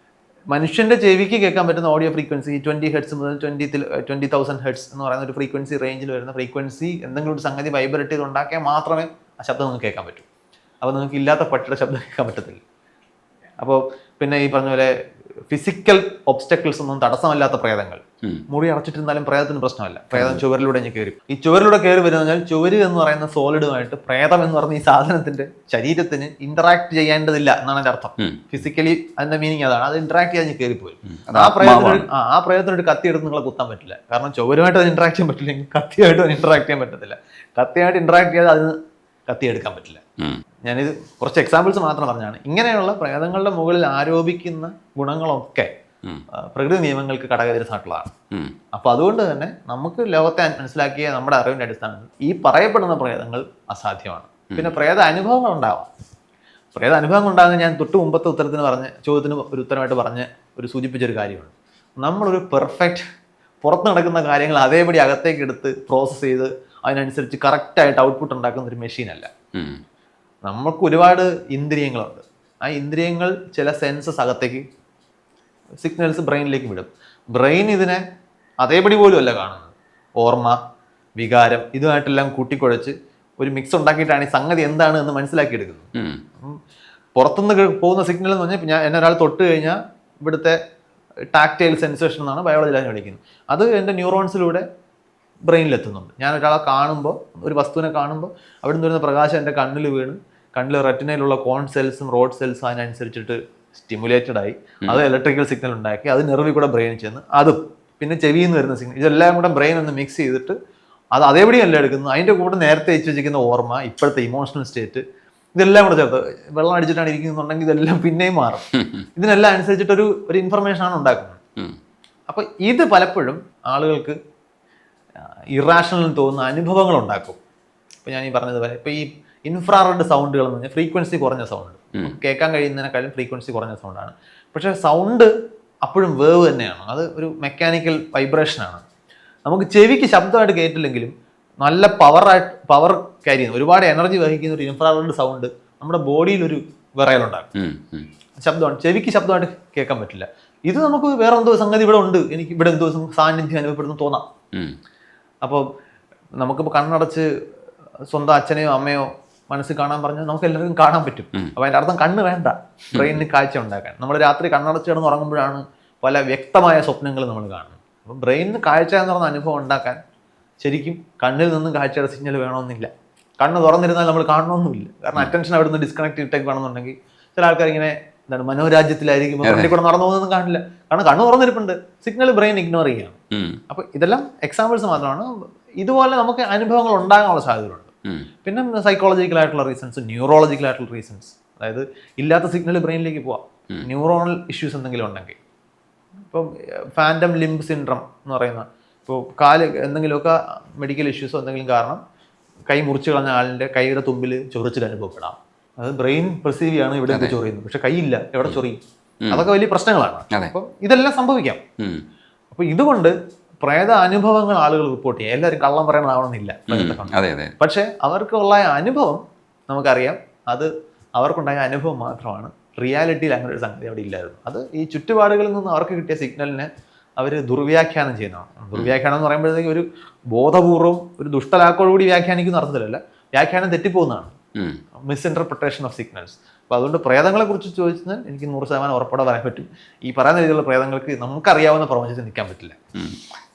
മനുഷ്യൻ്റെ ചെവിക്ക് കേൾക്കാൻ പറ്റുന്ന ഓഡിയോ ഫ്രീക്വൻസി 20 ഹെർട്സ് മുതൽ 20,000 ഹെർട്സ് എന്ന് പറയുന്ന ഒരു ഫ്രീക്വൻസി റേഞ്ചിൽ വരുന്ന ഫ്രീക്വൻസി എന്തെങ്കിലും ഒരു സംഗതി വൈബ്രേറ്റ് ചെയ്ത് ഉണ്ടാക്കിയാൽ മാത്രമേ ആ ശബ്ദം നിങ്ങൾക്ക് കേൾക്കാൻ പറ്റൂ. അപ്പോൾ നിങ്ങൾക്ക് ഇല്ലാത്ത പട്ടിയുടെ ശബ്ദം കേൾക്കാൻ പറ്റത്തില്ല. അപ്പോൾ പിന്നെ ഈ പറഞ്ഞ പോലെ ഫിസിക്കൽ ഒബ്സ്റ്റക്കിൾസ് ഒന്നും തടസ്സമല്ലാത്ത പ്രേതങ്ങൾ, മുറി അടച്ചിട്ടിരുന്നാലും പ്രേതത്തിന് പ്രശ്നമല്ല. പ്രേതം ചുവരിലൂടെ കയറി, ഈ ചുവരിലൂടെ കയറി വരുന്നതിനാൽ ചുവര് എന്ന് പറയുന്ന സോളിഡുമായിട്ട് പ്രേതം എന്ന് പറയുന്ന ഈ സാധനത്തിന്റെ ശരീരത്തിന് ഇന്ററാക്ട് ചെയ്യേണ്ടതില്ല എന്നാണ് എൻ്റെ അർത്ഥം. ഫിസിക്കലി അതിന്റെ മീനിങ് അതാണ്. അത് ഇന്ററാക്ട് ചെയ്യാൻ കയറിപ്പോയി. ആ പ്രേതത്തിനൊരു കത്തി എടുത്ത് നിങ്ങളെ കുത്താൻ പറ്റില്ല. കാരണം ചുവരുമായിട്ട് അത് ഇന്ററാക്ട് ചെയ്യാൻ പറ്റില്ലെങ്കിൽ കത്തിയായിട്ട് അത് ഇന്ററാക്ട് ചെയ്യാൻ പറ്റത്തില്ല. കത്തിയായിട്ട് ഇന്ററാക്ട് ചെയ്യാതെ അതിന് കത്തിയെടുക്കാൻ പറ്റില്ല. ഞാനിത് കുറച്ച് എക്സാമ്പിൾസ് മാത്രം പറഞ്ഞാണ്. ഇങ്ങനെയുള്ള പ്രേതങ്ങളുടെ മുകളിൽ ആരോപിക്കുന്ന ഗുണങ്ങളൊക്കെ പ്രകൃതി നിയമങ്ങൾക്ക് ഘടകവിരുദ്ധമായിട്ടുള്ളതാണ്. അപ്പൊ അതുകൊണ്ട് തന്നെ നമുക്ക് ലോകത്തെ മനസ്സിലാക്കിയ നമ്മുടെ അറിവിന്റെ അടിസ്ഥാനത്തിൽ ഈ പറയപ്പെടുന്ന പ്രേതങ്ങൾ അസാധ്യമാണ്. പിന്നെ പ്രേത അനുഭവങ്ങൾ ഉണ്ടാവാം. പ്രേത അനുഭവങ്ങൾ ഉണ്ടാകുന്ന ഞാൻ തൊട്ട് മുമ്പത്തെ ചോദ്യത്തിന് ഒരു ഉത്തരമായിട്ട് സൂചിപ്പിച്ചൊരു കാര്യമാണ്. നമ്മളൊരു പെർഫെക്റ്റ് പുറത്ത് നടക്കുന്ന കാര്യങ്ങൾ അതേപടി അകത്തേക്ക് എടുത്ത് പ്രോസസ്സ് ചെയ്ത് അതിനനുസരിച്ച് കറക്റ്റായിട്ട് ഔട്ട്പുട്ട് ഉണ്ടാക്കുന്ന ഒരു മെഷീനല്ല. നമുക്ക് ഒരുപാട് ഇന്ദ്രിയങ്ങളുണ്ട്. ആ ഇന്ദ്രിയങ്ങൾ ചില സെൻസസ് അകത്തേക്ക് സിഗ്നൽസ് ബ്രെയിനിലേക്ക് വിടും. ബ്രെയിൻ ഇതിനെ അതേപടി പോലും അല്ല കാണുന്നത്. ഓർമ്മ, വികാരം ഇതുമായിട്ടെല്ലാം കൂട്ടിക്കുഴച്ച് ഒരു മിക്സ് ഉണ്ടാക്കിയിട്ടാണ് ഈ സംഗതി എന്താണ് എന്ന് മനസ്സിലാക്കിയെടുക്കുന്നത്. പുറത്തുനിന്ന് പോകുന്ന സിഗ്നൽ എന്ന് പറഞ്ഞാൽ എന്നെ ഒരാൾ തൊട്ട് കഴിഞ്ഞാൽ ഇവിടുത്തെ ടാക്ടൈൽ സെൻസേഷൻ എന്നാണ് ബയോളജിയിൽ അതിനെ വിളിക്കുന്നത്. അത് എൻ്റെ ന്യൂറോൺസിലൂടെ ബ്രെയിനിലെത്തുന്നുണ്ട്. ഞാൻ ഒരാളെ കാണുമ്പോൾ, ഒരു വസ്തുവിനെ കാണുമ്പോൾ അവിടെ നിന്ന് വരുന്ന പ്രകാശം എൻ്റെ കണ്ണിൽ വീണ് കണ്ണിൽ റെറ്റിനയിലുള്ള കോൺ സെൽസും റോഡ് സെൽസും അതിനനുസരിച്ചിട്ട് സ്റ്റിമുലേറ്റഡ് ആയി അത് ഇലക്ട്രിക്കൽ സിഗ്നൽ ഉണ്ടാക്കി അത് നെർവിൽ കൂടെ ബ്രെയിനിൽ ചെന്ന് അതും പിന്നെ ചെവിയിൽ നിന്ന് വരുന്ന സിഗ്നൽ ഇതെല്ലാം കൂടെ ബ്രെയിൻ ഒന്ന് മിക്സ് ചെയ്തിട്ട് അത് അതേപടിയല്ല എടുക്കുന്നത്. അതിൻ്റെ കൂടെ നേരത്തെ വെച്ച് വെച്ചിരിക്കുന്ന ഓർമ്മ, ഇപ്പോഴത്തെ ഇമോഷണൽ സ്റ്റേറ്റ് ഇതെല്ലാം കൂടെ ചേർത്ത് വെള്ളം അടിച്ചിട്ടാണ് ഇരിക്കുന്നുണ്ടെങ്കിൽ ഇതെല്ലാം പിന്നെയും മാറും. ഇതിനെല്ലാം അനുസരിച്ചിട്ടൊരു ഇൻഫർമേഷനാണ് ഉണ്ടാക്കുന്നത്. അപ്പോൾ ഇത് പലപ്പോഴും ആളുകൾക്ക് ഇറാഷണൽ തോന്നുന്ന അനുഭവങ്ങൾ ഉണ്ടാക്കും. ഇപ്പോൾ ഞാൻ ഈ പറഞ്ഞതുപോലെ ഇപ്പോൾ ഈ ഇൻഫ്രാറെഡ് സൗണ്ടുകൾ എന്ന് പറഞ്ഞാൽ ഫ്രീക്വൻസി കുറഞ്ഞ സൗണ്ട്, കേൾക്കാൻ കഴിയുന്നതിനേക്കാളും ഫ്രീക്വൻസി കുറഞ്ഞ സൗണ്ടാണ്. പക്ഷേ സൗണ്ട് അപ്പോഴും വേവ് തന്നെയാണ്. അത് ഒരു മെക്കാനിക്കൽ വൈബ്രേഷനാണ്. നമുക്ക് ചെവിക്ക് ശബ്ദമായിട്ട് കേട്ടില്ലെങ്കിലും നല്ല പവർ ക്യാരി ചെയ്യുന്ന ഒരുപാട് എനർജി വഹിക്കുന്ന ഒരു ഇൻഫ്രാറെഡ് സൗണ്ട് നമ്മുടെ ബോഡിയിൽ ഒരു വിറയലുണ്ടാകും. ശബ്ദമാണ്, ചെവിക്ക് ശബ്ദമായിട്ട് കേൾക്കാൻ പറ്റില്ല. ഇത് നമുക്ക് വേറെ എന്തോ സംഗതി ഇവിടെ ഉണ്ട്, എനിക്ക് ഇവിടെ എന്തോ സാന്നിധ്യം അനുഭവപ്പെടുന്നു തോന്നാം. അപ്പോൾ നമുക്കിപ്പോൾ കണ്ണടച്ച് സ്വന്തം അച്ഛനെയോ അമ്മയോ മനസ്സിൽ കാണാൻ പറഞ്ഞാൽ നമുക്ക് എല്ലാവർക്കും കാണാൻ പറ്റും. അപ്പോൾ അതിൻ്റെ അർത്ഥം കണ്ണ് വേണ്ട ബ്രെയിനിന് കാഴ്ച ഉണ്ടാക്കാൻ. നമ്മൾ രാത്രി കണ്ണടച്ച് കിടന്ന് ഉറങ്ങുമ്പോഴാണ് പല വ്യക്തമായ സ്വപ്നങ്ങൾ നമ്മൾ കാണുന്നത്. അപ്പം ബ്രെയിനിന് കാഴ്ച എന്ന് പറഞ്ഞ അനുഭവം ഉണ്ടാക്കാൻ ശരിക്കും കണ്ണിൽ നിന്നും കാഴ്ചയുടെ സിഗ്നൽ വേണമെന്നില്ല. കണ്ണ് തുറന്നിരുന്നാൽ നമ്മൾ കാണണമെന്നില്ല. കാരണം അറ്റൻഷൻ അവിടെ നിന്ന് ഡിസ്കണക്ട് ചെയ്തിട്ടേക്ക് വേണമെന്നുണ്ടെങ്കിൽ ചില ആൾക്കാർ ഇങ്ങനെ എന്താണ് മനോരാജ്യത്തിലായിരിക്കും ഫ്രണ്ടിൽ കൂടെ നടന്നു പോകുന്നതൊന്നും കാണില്ല. കാരണം കണ്ണ് തുറന്നിരിപ്പുണ്ട്, സിഗ്നൽ ബ്രെയിൻ ഇഗ്നോർ ചെയ്യാണ്. അപ്പോൾ ഇതെല്ലാം എക്സാമ്പിൾസ് മാത്രമാണ്. ഇതുപോലെ നമുക്ക് അനുഭവങ്ങൾ ഉണ്ടാകാനുള്ള സാധ്യതയുണ്ട്. പിന്നെ സൈക്കോളജിക്കൽ ആയിട്ടുള്ള റീസൺസ്, ന്യൂറോളജിക്കൽ ആയിട്ടുള്ള റീസൺസ്, അതായത് ഇല്ലാത്ത സിഗ്നൽ ബ്രെയിനിലേക്ക് പോവാം. ന്യൂറോണൽ ഇഷ്യൂസ് എന്തെങ്കിലും ഉണ്ടെങ്കിൽ, ഇപ്പം ഫാൻറ്റം ലിംബ് സിൻഡ്രം എന്ന് പറയുന്ന, ഇപ്പോൾ കാല് എന്തെങ്കിലുമൊക്കെ മെഡിക്കൽ ഇഷ്യൂസോ എന്തെങ്കിലും കാരണം കൈ മുറിച്ച് കളഞ്ഞ ആളിൻ്റെ കൈയുടെ തുമ്പിൽ ചൊറിച്ചിൽ അനുഭവപ്പെടാം. അത് ബ്രെയിൻ പെർസീവ് ചെയ്യാണ് ഇവിടെ ചൊറിയുന്നത്, പക്ഷെ കൈയില്ല, എവിടെ ചൊറിയും. അതൊക്കെ വലിയ പ്രശ്നങ്ങളാണ്. അപ്പം ഇതെല്ലാം സംഭവിക്കാം. അപ്പോൾ ഇതുകൊണ്ട് പ്രേത അനുഭവങ്ങൾ ആളുകൾ റിപ്പോർട്ട് ചെയ്യുക. എല്ലാവരും കള്ളം പറയണതാവണമെന്നില്ല. പക്ഷെ അവർക്കുള്ള അനുഭവം നമുക്കറിയാം, അത് അവർക്കുണ്ടായ അനുഭവം മാത്രമാണ്. റിയാലിറ്റിയിൽ അങ്ങനെ ഒരു സംഗതി അവിടെ ഇല്ലായിരുന്നു. അത് ഈ ചുറ്റുപാടുകളിൽ നിന്ന് അവർക്ക് കിട്ടിയ സിഗ്നലിനെ അവർ ദുർവ്യാഖ്യാനം ചെയ്യുന്നതാണ്. ദുർവ്യാഖ്യാനം എന്ന് പറയുമ്പോഴത്തേക്ക് ഒരു ബോധപൂർവ്വം ഒരു ദുഷ്ടലാക്കോടുകൂടി വ്യാഖ്യാനിക്കുന്ന അർത്ഥത്തിലല്ല, വ്യാഖ്യാനം തെറ്റിപ്പോകുന്നതാണ്. മിസ്ഇൻറ്റർപ്രിട്ടേഷൻ ഓഫ് സിഗ്നൽസ്. അപ്പോൾ അതുകൊണ്ട് പ്രേതങ്ങളെ കുറിച്ച് ചോദിച്ചാൽ എനിക്ക് 100% ഉറപ്പോടെ പറയാൻ പറ്റും, ഈ പറയുന്ന രീതിയിലുള്ള പ്രേതങ്ങൾക്ക് നമുക്കറിയാവുന്ന പ്രപഞ്ചത്തിൽ നിൽക്കാൻ പറ്റില്ല.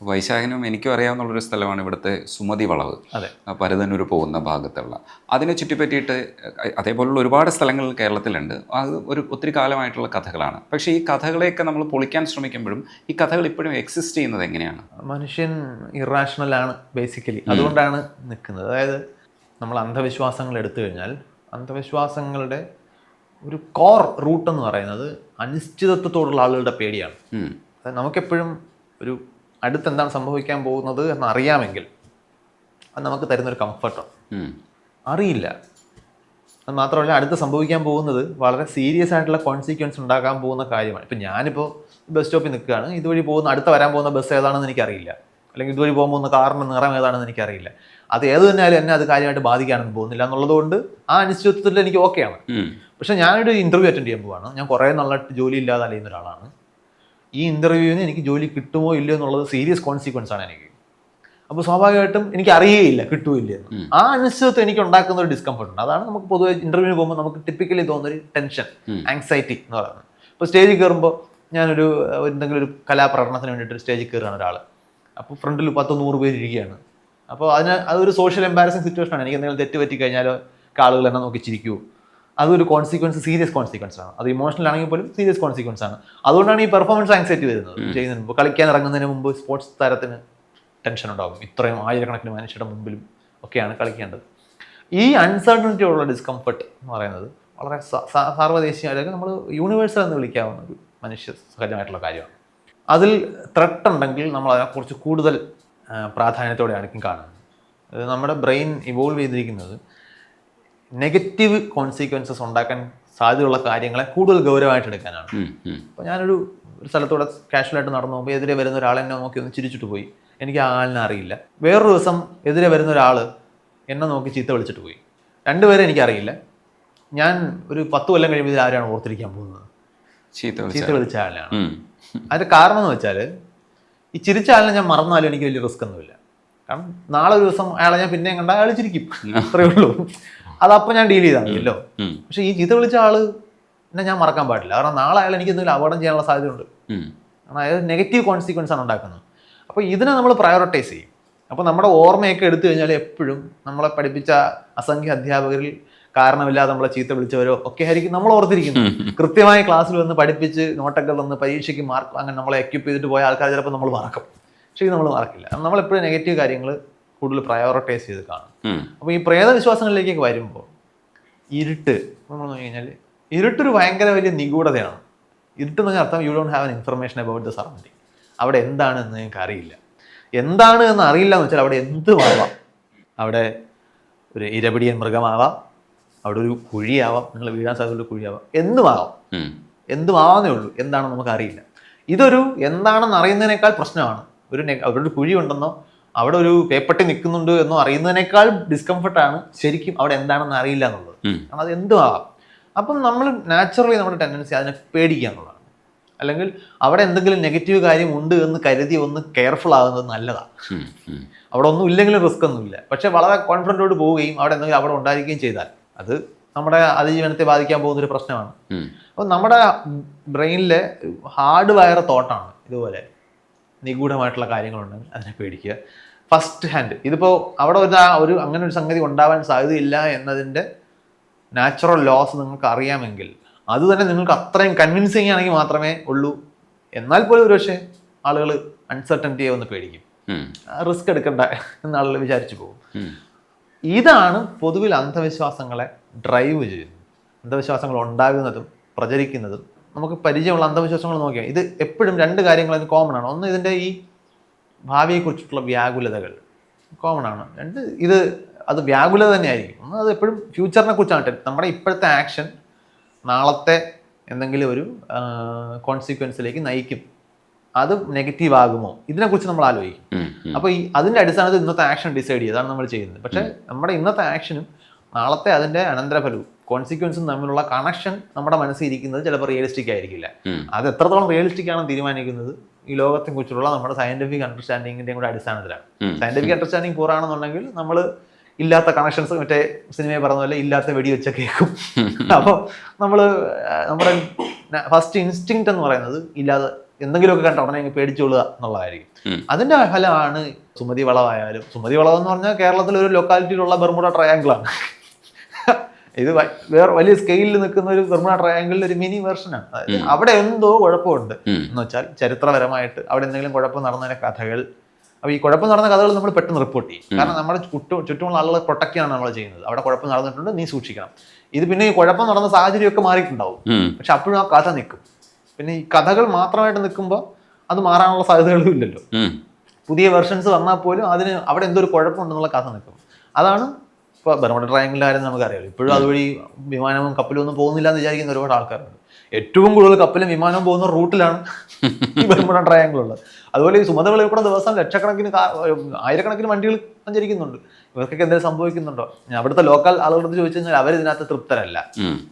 വൈശാഖനും എനിക്കും അറിയാവുന്നുള്ളൊരു സ്ഥലമാണ് ഇവിടുത്തെ സുമതി വളവ്, പരുതന്നൂർ പോകുന്ന ഭാഗത്തുള്ള. അതിനെ ചുറ്റിപ്പറ്റിയിട്ട് അതേപോലുള്ള ഒരുപാട് സ്ഥലങ്ങൾ കേരളത്തിലുണ്ട്. അത് ഒത്തിരി കാലമായിട്ടുള്ള കഥകളാണ്. പക്ഷേ ഈ കഥകളെയൊക്കെ നമ്മൾ പൊളിക്കാൻ ശ്രമിക്കുമ്പോഴും ഈ കഥകൾ ഇപ്പോഴും എക്സിസ്റ്റ് ചെയ്യുന്നത് എങ്ങനെയാണ്? മനുഷ്യൻ ഇറാഷണൽ ആണ് ബേസിക്കലി, അതുകൊണ്ടാണ് നിൽക്കുന്നത്. അതായത് നമ്മൾ അന്ധവിശ്വാസങ്ങൾ എടുത്തു കഴിഞ്ഞാൽ അന്ധവിശ്വാസങ്ങളുടെ ഒരു കോർ റൂട്ട് എന്ന് പറയുന്നത് അനിശ്ചിതത്വത്തോടുള്ള ആളുകളുടെ പേടിയാണ്. അതായത് നമുക്കെപ്പോഴും ഒരു അടുത്തെന്താണ് സംഭവിക്കാൻ പോകുന്നത് എന്നറിയാമെങ്കിൽ അത് നമുക്ക് തരുന്നൊരു കംഫർട്ടാണ്. അറിയില്ല, അത് മാത്രമല്ല അടുത്ത് സംഭവിക്കാൻ പോകുന്നത് വളരെ സീരിയസ് ആയിട്ടുള്ള കോൺസിക്വൻസ് ഉണ്ടാക്കാൻ പോകുന്ന കാര്യമാണ്. ഇപ്പം ഞാനിപ്പോൾ ബസ് സ്റ്റോപ്പിൽ നിൽക്കുകയാണ്, ഇതുവഴി പോകുന്ന അടുത്ത വരാൻ പോകുന്ന ബസ് ഏതാണെന്ന് എനിക്കറിയില്ല, അല്ലെങ്കിൽ ഇതുവഴി പോകാൻ പോകുന്ന കാറിൻ്റെ നിറം ഏതാണെന്ന് എനിക്കറിയില്ല. അത് ഏത് തന്നെയാലും എന്നെ അത് കാര്യമായിട്ട് ബാധിക്കാനൊന്നും പോകുന്നില്ല എന്നുള്ളതുകൊണ്ട് ആ അനിശ്ചിതത്വത്തിൽ എനിക്ക് ഓക്കെയാണ്. പക്ഷെ ഞാനൊരു ഇൻ്റർവ്യൂ അറ്റൻഡ് ചെയ്യാൻ പോവാണ്. ഞാൻ കുറേ നാളായിട്ട് ജോലി ഇല്ലാതെ അലയുന്ന ഒരാളാണ്. ഈ ഇൻ്റർവ്യൂവിന് എനിക്ക് ജോലി കിട്ടുമോ ഇല്ലയോ എന്നുള്ളത് സീരിയസ് കോൺസിക്വൻസ് ആണ് എനിക്ക്. അപ്പോൾ സ്വാഭാവികമായിട്ടും എനിക്ക് അറിയുകയില്ല കിട്ടുമോ ഇല്ലയെന്ന്. ആ അനിശ്ചിതത്വം എനിക്ക് ഉണ്ടാക്കുന്ന ഒരു ഡിസ്കംഫർട്ട് ഉണ്ട്. അതാണ് നമുക്ക് പൊതുവെ ഇൻ്റർവ്യൂവിന് പോകുമ്പോൾ നമുക്ക് ടിപ്പിക്കലി തോന്നുന്നൊരു ടെൻഷൻ, ആങ്സൈറ്റി എന്ന് പറയുന്നത്. ഇപ്പോൾ സ്റ്റേജിൽ കയറുമ്പോൾ ഞാനൊരു എന്തെങ്കിലും ഒരു കലാപ്രകടനത്തിന് വേണ്ടിയിട്ട് സ്റ്റേജിൽ കയറുകയാണ് ഒരാൾ. അപ്പോൾ ഫ്രണ്ടിൽ 10-100 പേര് ഇരിക്കുകയാണ്. അപ്പോൾ അതൊരു സോഷ്യൽ എംബാരസിങ് സിറ്റുവേഷനാണ്. എനിക്ക് എന്തെങ്കിലും തെറ്റ് പറ്റി കഴിഞ്ഞാലോ ആളുകൾ എന്നെ നോക്കി ചിരിക്കൂ, അതൊരു കോൺസിക്വൻസ്, സീരിയസ് കോൺസിക്വൻസ് ആണ്. അത് ഇമോഷണൽ ആണെങ്കിൽ പോലും സീരിയസ് കോൺസിക്വൻസ് ആണ്. അതുകൊണ്ടാണ് ഈ പെർഫോമൻസ് ആങ്സൈറ്റി വരുന്നത്. ചെയ്യുന്നതിന് മുമ്പ്, കളിക്കാൻ ഇറങ്ങുന്നതിന് മുമ്പ് സ്പോർട്സ് താരത്തിന് ടെൻഷൻ ഉണ്ടാകും. ഇത്രയും ആയിരക്കണക്കിന് മനുഷ്യരുടെ മുമ്പിലും ഒക്കെയാണ് കളിക്കേണ്ടത്. ഈ അൺസർട്ടനിറ്റിയുള്ള ഡിസ്കംഫർട്ട് എന്ന് പറയുന്നത് വളരെ സാർവദേശീയ, അല്ലെങ്കിൽ നമ്മൾ യൂണിവേഴ്സൽ എന്ന് വിളിക്കാവുന്ന ഒരു മനുഷ്യ സഹജമായിട്ടുള്ള കാര്യമാണ്. അതിൽ ത്രെട്ട് ഉണ്ടെങ്കിൽ നമ്മൾ അതിനെക്കുറിച്ച് കൂടുതൽ പ്രാധാന്യത്തോടെയായിരിക്കും കാണുന്നത്. നമ്മുടെ ബ്രെയിൻ ഇവോൾവ് ചെയ്തിരിക്കുന്നത് നെഗറ്റീവ് കോൺസിക്വൻസസ് ഉണ്ടാക്കാൻ സാധ്യതയുള്ള കാര്യങ്ങളെ കൂടുതൽ ഗൗരവമായിട്ട് എടുക്കാനാണ്. അപ്പോൾ ഞാനൊരു സ്ഥലത്തൂടെ കാഷ്വലായിട്ട് നടന്നു പോകുമ്പോൾ എതിരെ വരുന്ന ഒരാൾ എന്നെ നോക്കി ഒന്ന് ചിരിച്ചിട്ട് പോയി, എനിക്ക് ആ ആളിനെ അറിയില്ല. വേറൊരു ദിവസം എതിരെ വരുന്ന ഒരാൾ എന്നെ നോക്കി ചീത്ത വിളിച്ചിട്ട് പോയി. രണ്ടുപേരും എനിക്കറിയില്ല. ഞാൻ ഒരു 10 കൊല്ലം കഴിയുമ്പോൾ ഇതിൽ ആരാണ് ഓർത്തിരിക്കാൻ പോകുന്നത്? ചീത്ത വിളിച്ച ആളിനാണ്. അതിൻ്റെ കാരണം എന്ന് വെച്ചാൽ ഈ ചിരിച്ച ആളിനെ ഞാൻ മറന്നാലും എനിക്ക് വലിയ റിസ്ക് ഒന്നുമില്ല. കാരണം നാളെ ഒരു ദിവസം അയാളെ ഞാൻ പിന്നെയും കണ്ടാൽ അയാൾ ചിരിക്കും, അത്രയേ ഉള്ളൂ. അതപ്പോൾ ഞാൻ ഡീൽ ചെയ്താൽ മതിയല്ലോ. പക്ഷേ ഈ ചീത്ത വിളിച്ച ആൾ എന്നെ ഞാൻ മറക്കാൻ പാടില്ല. കാരണം നാളെ അയാൾ എനിക്ക് എന്തെങ്കിലും അപകടം ചെയ്യാനുള്ള സാധ്യതയുണ്ട്. കാരണം അയാൾ നെഗറ്റീവ് കോൺസിക്വൻസ് ആണ് ഉണ്ടാക്കുന്നത്. അപ്പോൾ ഇതിനെ നമ്മൾ പ്രയോറിറ്റൈസ് ചെയ്യും. അപ്പോൾ നമ്മുടെ ഓർമ്മയൊക്കെ എടുത്തു കഴിഞ്ഞാൽ എപ്പോഴും നമ്മളെ പഠിപ്പിച്ച അസംഖ്യ അധ്യാപകരിൽ കാരണമില്ലാതെ നമ്മളെ ചീത്ത വിളിച്ചവരോ ഒക്കെ ആയിരിക്കും നമ്മൾ ഓർത്തിരിക്കുന്നത്. കൃത്യമായി ക്ലാസ്സിൽ വന്ന് പഠിപ്പിച്ച് നോട്ടൊക്കെ വന്ന് പരീക്ഷയ്ക്ക് മാർക്ക് അങ്ങനെ നമ്മളെ എക്യുപ്പ് ചെയ്തിട്ട് പോയ ആൾക്കാർ ചിലപ്പോൾ നമ്മൾ മറക്കും. പക്ഷേ ഇത് നമ്മൾ മറക്കില്ല. നമ്മളെപ്പോഴും നെഗറ്റീവ് കാര്യങ്ങൾ കൂടുതൽ പ്രയോറിറ്റൈസ് ചെയ്ത് കാണും. അപ്പോൾ ഈ പ്രേതവിശ്വാസങ്ങളിലേക്കൊക്കെ വരുമ്പോൾ ഇരുട്ട് നമ്മൾ നോക്കി കഴിഞ്ഞാൽ ഇരുട്ടൊരു ഭയങ്കര വലിയ നിഗൂഢതയാണ്. ഇരുട്ടെന്ന് പറഞ്ഞാൽ അർത്ഥം you don't have an information about the surrounding. അവിടെ എന്താണെന്ന് നിങ്ങൾക്ക് അറിയില്ല. എന്താണ് എന്ന് അറിയില്ല എന്ന് വെച്ചാൽ അവിടെ എന്തുമാവാം. അവിടെ ഒരു ഇരപിടിയൻ മൃഗമാവാം, അവിടെ ഒരു കുഴിയാവാം, നിങ്ങൾ വീഴാൻ സാധ്യതയുള്ള കുഴിയാവാം, എന്തുമാവാം. എന്തുമാവുന്നേ ഉള്ളൂ, എന്താണെന്ന് നമുക്ക് അറിയില്ല. ഇതൊരു എന്താണെന്ന് അറിയുന്നതിനേക്കാൾ പ്രശ്നമാണ്. അവിടെ ഒരു കുഴി ഉണ്ടെന്നോ അവിടെ ഒരു പേപ്പട്ടി നിൽക്കുന്നുണ്ട് എന്നോ അറിയുന്നതിനേക്കാൾ ഡിസ്കംഫർട്ടാണ് ശരിക്കും അവിടെ എന്താണെന്ന് അറിയില്ല എന്നുള്ളത്. കാരണം അത് എന്തുമാവാം. അപ്പം നമ്മൾ നാച്ചുറലി നമ്മുടെ ടെൻഡൻസി അതിനെ പേടിക്കുക എന്നുള്ളതാണ്. അല്ലെങ്കിൽ അവിടെ എന്തെങ്കിലും നെഗറ്റീവ് കാര്യം ഉണ്ട് എന്ന് കരുതി ഒന്ന് കെയർഫുൾ ആകുന്നത് നല്ലതാണ്. അവിടെ ഒന്നും ഇല്ലെങ്കിലും റിസ്ക് ഒന്നുമില്ല. പക്ഷെ വളരെ കോൺഫിഡൻറ്റോട് പോവുകയും അവിടെ എന്തെങ്കിലും അവിടെ ഉണ്ടായിരിക്കുകയും ചെയ്താൽ അത് നമ്മുടെ അതിജീവനത്തെ ബാധിക്കാൻ പോകുന്നൊരു പ്രശ്നമാണ്. ഉം. അപ്പോൾ നമ്മുടെ ബ്രെയിനിലെ ഹാർഡ് വയർ തോട്ടാണ് ഇതുപോലെ നിഗൂഢമായിട്ടുള്ള കാര്യങ്ങളുണ്ടെങ്കിൽ അതിനെ പേടിക്കുക. ഫസ്റ്റ് ഹാൻഡ് ഇതിപ്പോൾ അവിടെ ഒരു അങ്ങനെ ഒരു സംഗതി ഉണ്ടാവാൻ സാധ്യതയില്ല എന്നതിൻ്റെ നാച്ചുറൽ ലോസ് നിങ്ങൾക്ക് അറിയാമെങ്കിൽ അത് തന്നെ നിങ്ങൾക്ക് അത്രയും കൺവിൻസിങ് ആണെങ്കിൽ മാത്രമേ ഉള്ളൂ. എന്നാൽ പോലും ഒരുപക്ഷെ ആളുകൾ അൺസർട്ടനിറ്റിയെ ഒന്ന് പേടിക്കും, റിസ്ക് എടുക്കണ്ട എന്ന് ആളുകൾ വിചാരിച്ചു പോകും. ഇതാണ് പൊതുവിൽ അന്ധവിശ്വാസങ്ങളെ ഡ്രൈവ് ചെയ്യുന്നത്. അന്ധവിശ്വാസങ്ങൾ ഉണ്ടാകുന്നതും പ്രചരിക്കുന്നതും നമുക്ക് പരിചയമുള്ള അന്ധവിശ്വാസങ്ങൾ നോക്കിയാൽ ഇത് എപ്പോഴും രണ്ട് കാര്യങ്ങൾ അതിന് കോമൺ ആണ്. ഒന്ന് ഇതിൻ്റെ ഈ ഭാവിയെക്കുറിച്ചിട്ടുള്ള വ്യാകുലതകൾ കോമൺ ആണ്. രണ്ട് അത് വ്യാകുലത തന്നെയായിരിക്കും. ഒന്ന് അത് എപ്പോഴും ഫ്യൂച്ചറിനെ കുറിച്ചാണ്. നമ്മുടെ ഇപ്പോഴത്തെ ആക്ഷൻ നാളത്തെ എന്തെങ്കിലും ഒരു കോൺസിക്വൻസിലേക്ക് നയിക്കും, അത് നെഗറ്റീവ് ആകുമോ ഇതിനെക്കുറിച്ച് നമ്മൾ ആലോചിക്കും. അപ്പോൾ അതിൻ്റെ അടിസ്ഥാനത്തിൽ ഇന്നത്തെ ആക്ഷൻ ഡിസൈഡ് ചെയ്യും, അതാണ് നമ്മൾ ചെയ്യുന്നത്. പക്ഷേ നമ്മുടെ ഇന്നത്തെ ആക്ഷനും നാളത്തെ അതിൻ്റെ അനന്തരഫലവും കോൺസിക്വൻസും തമ്മിലുള്ള കണക്ഷൻ നമ്മുടെ മനസ്സിൽ ഇരിക്കുന്നത് ചിലപ്പോൾ റിയലിസ്റ്റിക് ആയിരിക്കില്ല. അത് എത്രത്തോളം റിയലിസ്റ്റിക് ആണെന്ന് തീരുമാനിക്കുന്നത് ഈ ലോകത്തെ കുറിച്ചുള്ള നമ്മുടെ സയന്റിഫിക് അണ്ടർസ്റ്റാൻഡിങ്ങിൻ്റെയും കൂടെ അടിസ്ഥാനത്തിലാണ്. സയന്റിഫിക് അണ്ടർസ്റ്റാൻഡിങ് പൂറാണെന്നുണ്ടെങ്കിൽ നമ്മൾ ഇല്ലാത്ത കണക്ഷൻസ്, മറ്റേ സിനിമയെ പറഞ്ഞ പോലെ ഇല്ലാത്ത വെടിവെച്ച കേൾക്കും. അപ്പോൾ നമ്മുടെ ഫസ്റ്റ് ഇൻസ്റ്റിങ്ക്റ്റ് എന്ന് പറയുന്നത് ഇല്ലാതെ എന്തെങ്കിലുമൊക്കെ കണ്ട ഉടനെ പേടിച്ചോളുക എന്നുള്ളതായിരിക്കും. അതിന്റെ ഫലമാണ് സുമതി വളവായാലും. സുമതി വളവ് എന്ന് പറഞ്ഞാൽ കേരളത്തിലെ ഒരു ലൊക്കാലിറ്റിയിലുള്ള ബർമുഡ ട്രയാങ്കിളാണ്. ഇത് വേറെ വലിയ സ്കെയിലിൽ നിൽക്കുന്ന ഒരു ബർമുഡ ട്രയാങ്കിളിൽ ഒരു മിനി വെർഷനാണ്. അതായത് അവിടെ എന്തോ കുഴപ്പമുണ്ട് എന്ന് വെച്ചാൽ ചരിത്രപരമായിട്ട് അവിടെ എന്തെങ്കിലും കുഴപ്പം നടന്നതിന്റെ കഥകൾ. അപ്പോൾ ഈ കുഴപ്പം നടന്ന കഥകൾ നമ്മൾ പെട്ടെന്ന് റിപ്പോർട്ട് ചെയ്യും. കാരണം നമ്മുടെ ചുറ്റുമുള്ള ആളുകളെ പ്രൊട്ടക്ട് ചെയ്യാണ് നമ്മൾ ചെയ്യുന്നത്. അവിടെ കുഴപ്പം നടന്നിട്ടുണ്ട്, നീ സൂക്ഷിക്കണം. ഇത് പിന്നെ ഈ കുഴപ്പം നടന്ന സാഹചര്യമൊക്കെ മാറിയിട്ടുണ്ടാവും, പക്ഷെ അപ്പോഴും ആ കഥ നിൽക്കും. പിന്നെ ഈ കഥകൾ മാത്രമായിട്ട് നിൽക്കുമ്പോൾ അത് മാറാനുള്ള സാധ്യതകളും ഇല്ലല്ലോ. പുതിയ വെർഷൻസ് വന്നാൽ പോലും അതിന് അവിടെ എന്തോ ഒരു കുഴപ്പമുണ്ടെന്നുള്ള കഥ നിൽക്കും. അതാണ് ഇപ്പോൾ ബർമുഡ ട്രയാങ്കിളിൻ്റെ കാര്യം നമുക്കറിയാലോ. ഇപ്പോഴും അതുവഴി വിമാനവും കപ്പലും ഒന്നും പോകുന്നില്ല എന്ന് വിചാരിക്കുന്ന ഒരുപാട് ആൾക്കാരുണ്ട്. ഏറ്റവും കൂടുതൽ കപ്പലും വിമാനവും പോകുന്ന റൂട്ടിലാണ് ഈ ബർമുഡ ട്രയാങ്കിൾ ഉള്ളത്. അതുപോലെ ഈ സുമതകളിൽ കൂടെ ദിവസം ലക്ഷക്കണക്കിന് ആയിരക്കണക്കിന് വണ്ടികൾ സഞ്ചരിക്കുന്നുണ്ട്. ഇവർക്കൊക്കെ എന്തെങ്കിലും സംഭവിക്കുന്നുണ്ടോ? അവിടുത്തെ ലോക്കൽ ആളുകളോട് ചോദിച്ചു കഴിഞ്ഞാൽ അവർ ഇതിനകത്ത് തൃപ്തരല്ല.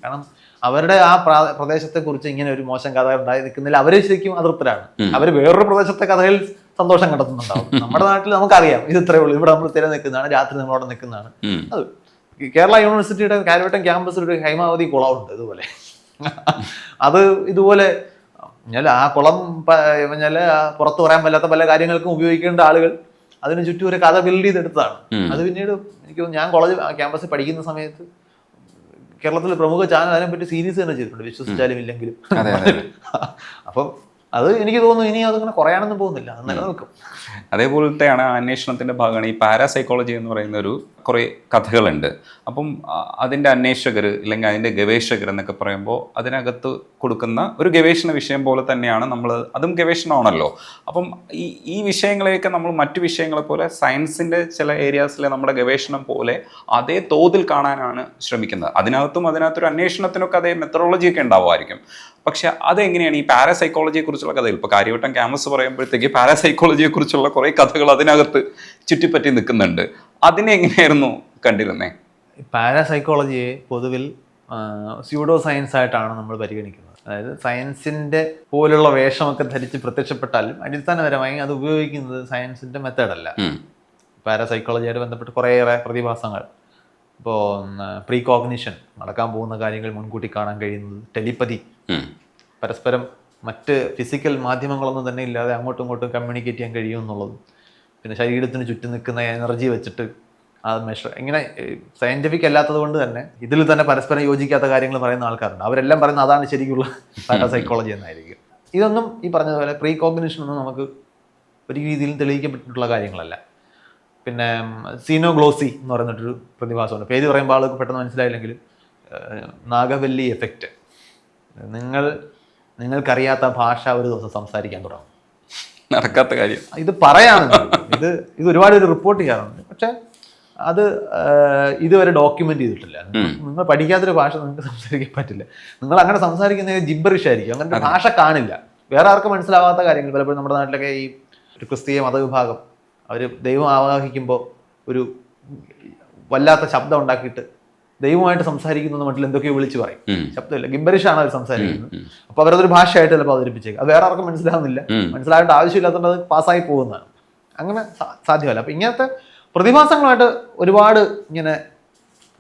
കാരണം അവരുടെ ആ പ്രദേശത്തെ കുറിച്ച് ഇങ്ങനെ ഒരു മോശം കഥ ഉണ്ടായി നിൽക്കുന്നില്ല, അവര് ശരിക്കും അതൃപ്തരാണ്. അവർ വേറൊരു പ്രദേശത്തെ കഥയിൽ സന്തോഷം കണ്ടെത്തുന്നുണ്ടാവും. നമ്മുടെ നാട്ടിൽ നമുക്കറിയാം ഇത് ഇത്രയേ ഉള്ളൂ, ഇവിടെ നമ്മൾ സ്ഥിരം നിൽക്കുന്നതാണ്, രാത്രി നമ്മളവിടെ നിൽക്കുന്നതാണ്. അത് കേരള യൂണിവേഴ്സിറ്റിയുടെ കാര്യവട്ടം ക്യാമ്പസിൽ ഒരു ഹൈമാവതി കുളമുണ്ട് ഇതുപോലെ. അത് ഇതുപോലെ ആ കുളം പുറത്തു പറയാൻ പറ്റാത്ത പല കാര്യങ്ങൾക്കും ഉപയോഗിക്കേണ്ട ആളുകൾ അതിന് ചുറ്റും ഒരു കഥ ബിൽഡ് ചെയ്തെടുത്തതാണ്. അത് പിന്നീട് എനിക്ക് ഞാൻ കോളേജ് ക്യാമ്പസിൽ പഠിക്കുന്ന സമയത്ത് കേരളത്തിലെ പ്രമുഖ ചാനൽ അതിനെപ്പറ്റി സീരീസ് തന്നെ ചെയ്തിട്ടുണ്ട്, വിശ്വസിച്ചാലും ഇല്ലെങ്കിലും. അപ്പം അത് എനിക്ക് തോന്നുന്നു ഇനി അതങ്ങനെ കുറയാനൊന്നും പോകുന്നില്ല, അത് നിലനിൽക്കും. അതേപോലത്തെയാണ് അന്വേഷണത്തിൻ്റെ ഭാഗമാണ് ഈ പാരാസൈക്കോളജി എന്ന് പറയുന്ന ഒരു കുറേ കഥകളുണ്ട്. അപ്പം അതിൻ്റെ അന്വേഷകർ അല്ലെങ്കിൽ അതിൻ്റെ ഗവേഷകർ എന്നൊക്കെ പറയുമ്പോൾ അതിനകത്ത് കൊടുക്കുന്ന ഒരു ഗവേഷണ വിഷയം പോലെ തന്നെയാണ് നമ്മൾ, അതും ഗവേഷണമാണല്ലോ. അപ്പം ഈ വിഷയങ്ങളെയൊക്കെ നമ്മൾ മറ്റു വിഷയങ്ങളെ പോലെ സയൻസിൻ്റെ ചില ഏരിയാസിലെ നമ്മുടെ ഗവേഷണം പോലെ അതേ തോതിൽ കാണാനാണ് ശ്രമിക്കുന്നത്. അതിനകത്തൊരു അന്വേഷണത്തിനൊക്കെ അതേ മെത്തഡോളജിയൊക്കെ ഉണ്ടാവുമായിരിക്കും. പക്ഷെ അതെങ്ങനെയാണ് ഈ പാരാസൈക്കോളജിയെ കുറിച്ചുള്ള കഥയിൽ, ഇപ്പോൾ കാര്യവട്ടം ക്യാമ്പസ് പറയുമ്പോഴത്തേക്ക് പാരാസൈക്കോളജിയെ കുറിച്ചുള്ള കുറേ കഥകൾ അതിനകത്ത് ചുറ്റിപ്പറ്റി നിൽക്കുന്നുണ്ട്. അതിനെ എങ്ങനെയായിരുന്നു കണ്ടിരുന്നേ? പാരാസൈക്കോളജിയെ പൊതുവിൽ സ്യൂഡോ സയൻസ് ആയിട്ടാണ് നമ്മൾ പരിഗണിക്കുന്നത്. അതായത് സയൻസിൻ്റെ പോലുള്ള വേഷമൊക്കെ ധരിച്ച് പ്രത്യക്ഷപ്പെട്ടാലും അടിസ്ഥാനപരമായി അത് ഉപയോഗിക്കുന്നത് സയൻസിൻ്റെ മെത്തേഡല്ല. പാരാസൈക്കോളജിയായിട്ട് ബന്ധപ്പെട്ട് കുറേയേറെ പ്രതിഭാസങ്ങൾ, ഇപ്പോൾ പ്രീ കോഗ്നിഷൻ, നടക്കാൻ പോകുന്ന കാര്യങ്ങൾ മുൻകൂട്ടി കാണാൻ കഴിയുന്നത്, ടെലിപ്പതി, പരസ്പരം മറ്റ് ഫിസിക്കൽ മാധ്യമങ്ങളൊന്നും തന്നെ ഇല്ലാതെ അങ്ങോട്ടും ഇങ്ങോട്ടും കമ്മ്യൂണിക്കേറ്റ് ചെയ്യാൻ കഴിയും എന്നുള്ളതും, പിന്നെ ശരീരത്തിന് ചുറ്റും നിൽക്കുന്ന എനർജി വെച്ചിട്ട് ആ മെഷർ, ഇങ്ങനെ സയൻറ്റിഫിക് അല്ലാത്തത് കൊണ്ട് തന്നെ ഇതിൽ തന്നെ പരസ്പരം യോജിക്കാത്ത കാര്യങ്ങൾ പറയുന്ന ആൾക്കാരുണ്ട്. അവരെല്ലാം പറയുന്നത് അതാണ് ശരിക്കുള്ള പാരാസൈക്കോളജി എന്നായിരിക്കും. ഇതൊന്നും ഈ പറഞ്ഞതുപോലെ പ്രീ കോഗ്നിഷൻ ഒന്നും നമുക്ക് ഒരു രീതിയിലും തെളിയിക്കപ്പെട്ടിട്ടുള്ള കാര്യങ്ങളല്ല. പിന്നെ സീനോഗ്ലോസി എന്ന് പറയുന്നിട്ടൊരു പ്രതിഭാസമുണ്ട്. പേര് പറയുമ്പോൾ ആൾക്ക് പെട്ടെന്ന് മനസ്സിലായില്ലെങ്കിലും നാഗവല്ലി എഫക്റ്റ്. നിങ്ങൾക്കറിയാത്ത ഭാഷ ഒരു ദിവസം സംസാരിക്കാൻ തുടങ്ങും. നടക്കാത്ത കാര്യം. ഇത് പറയാറുണ്ട്, ഇത് ഒരുപാട് റിപ്പോർട്ട് ചെയ്യാറുണ്ട്. പക്ഷെ അത് ഇതുവരെ ഡോക്യുമെന്റ് ചെയ്തിട്ടില്ല. നിങ്ങൾ പഠിക്കാത്തൊരു ഭാഷ നിങ്ങൾക്ക് സംസാരിക്കാൻ പറ്റില്ല. നിങ്ങൾ അങ്ങനെ സംസാരിക്കുന്നത് ജിബ്ബറിഷ് ആയിരിക്കും, അങ്ങനത്തെ ഭാഷ കാണില്ല. വേറെ ആർക്കും മനസ്സിലാവാത്ത കാര്യങ്ങൾ പലപ്പോഴും നമ്മുടെ നാട്ടിലൊക്കെ ഈ ഒരു ക്രിസ്തീയ മതവിഭാഗം അവർ ദൈവം ആവാഹിക്കുമ്പോൾ ഒരു വല്ലാത്ത ശബ്ദം ഉണ്ടാക്കിയിട്ട് ദൈവമായിട്ട് സംസാരിക്കുന്ന മട്ടിൽ എന്തൊക്കെയോ വിളിച്ചു പറയും. ശബ്ദമില്ല, ഗിംബറിഷാണ് അവർ സംസാരിക്കുന്നത്. അപ്പോൾ അവരതൊരു ഭാഷയായിട്ട് ചിലപ്പോൾ അവതരിപ്പിച്ചേക്കും. അത് വേറെ ആർക്കും മനസ്സിലാവുന്നില്ല, മനസ്സിലാവേണ്ട ആവശ്യമില്ലാത്തതുകൊണ്ട് അത് പാസ്സായി പോകുന്നതാണ്. അങ്ങനെ സാധ്യമല്ല. അപ്പം ഇങ്ങനത്തെ പ്രതിഭാസങ്ങളുമായിട്ട് ഒരുപാട് ഇങ്ങനെ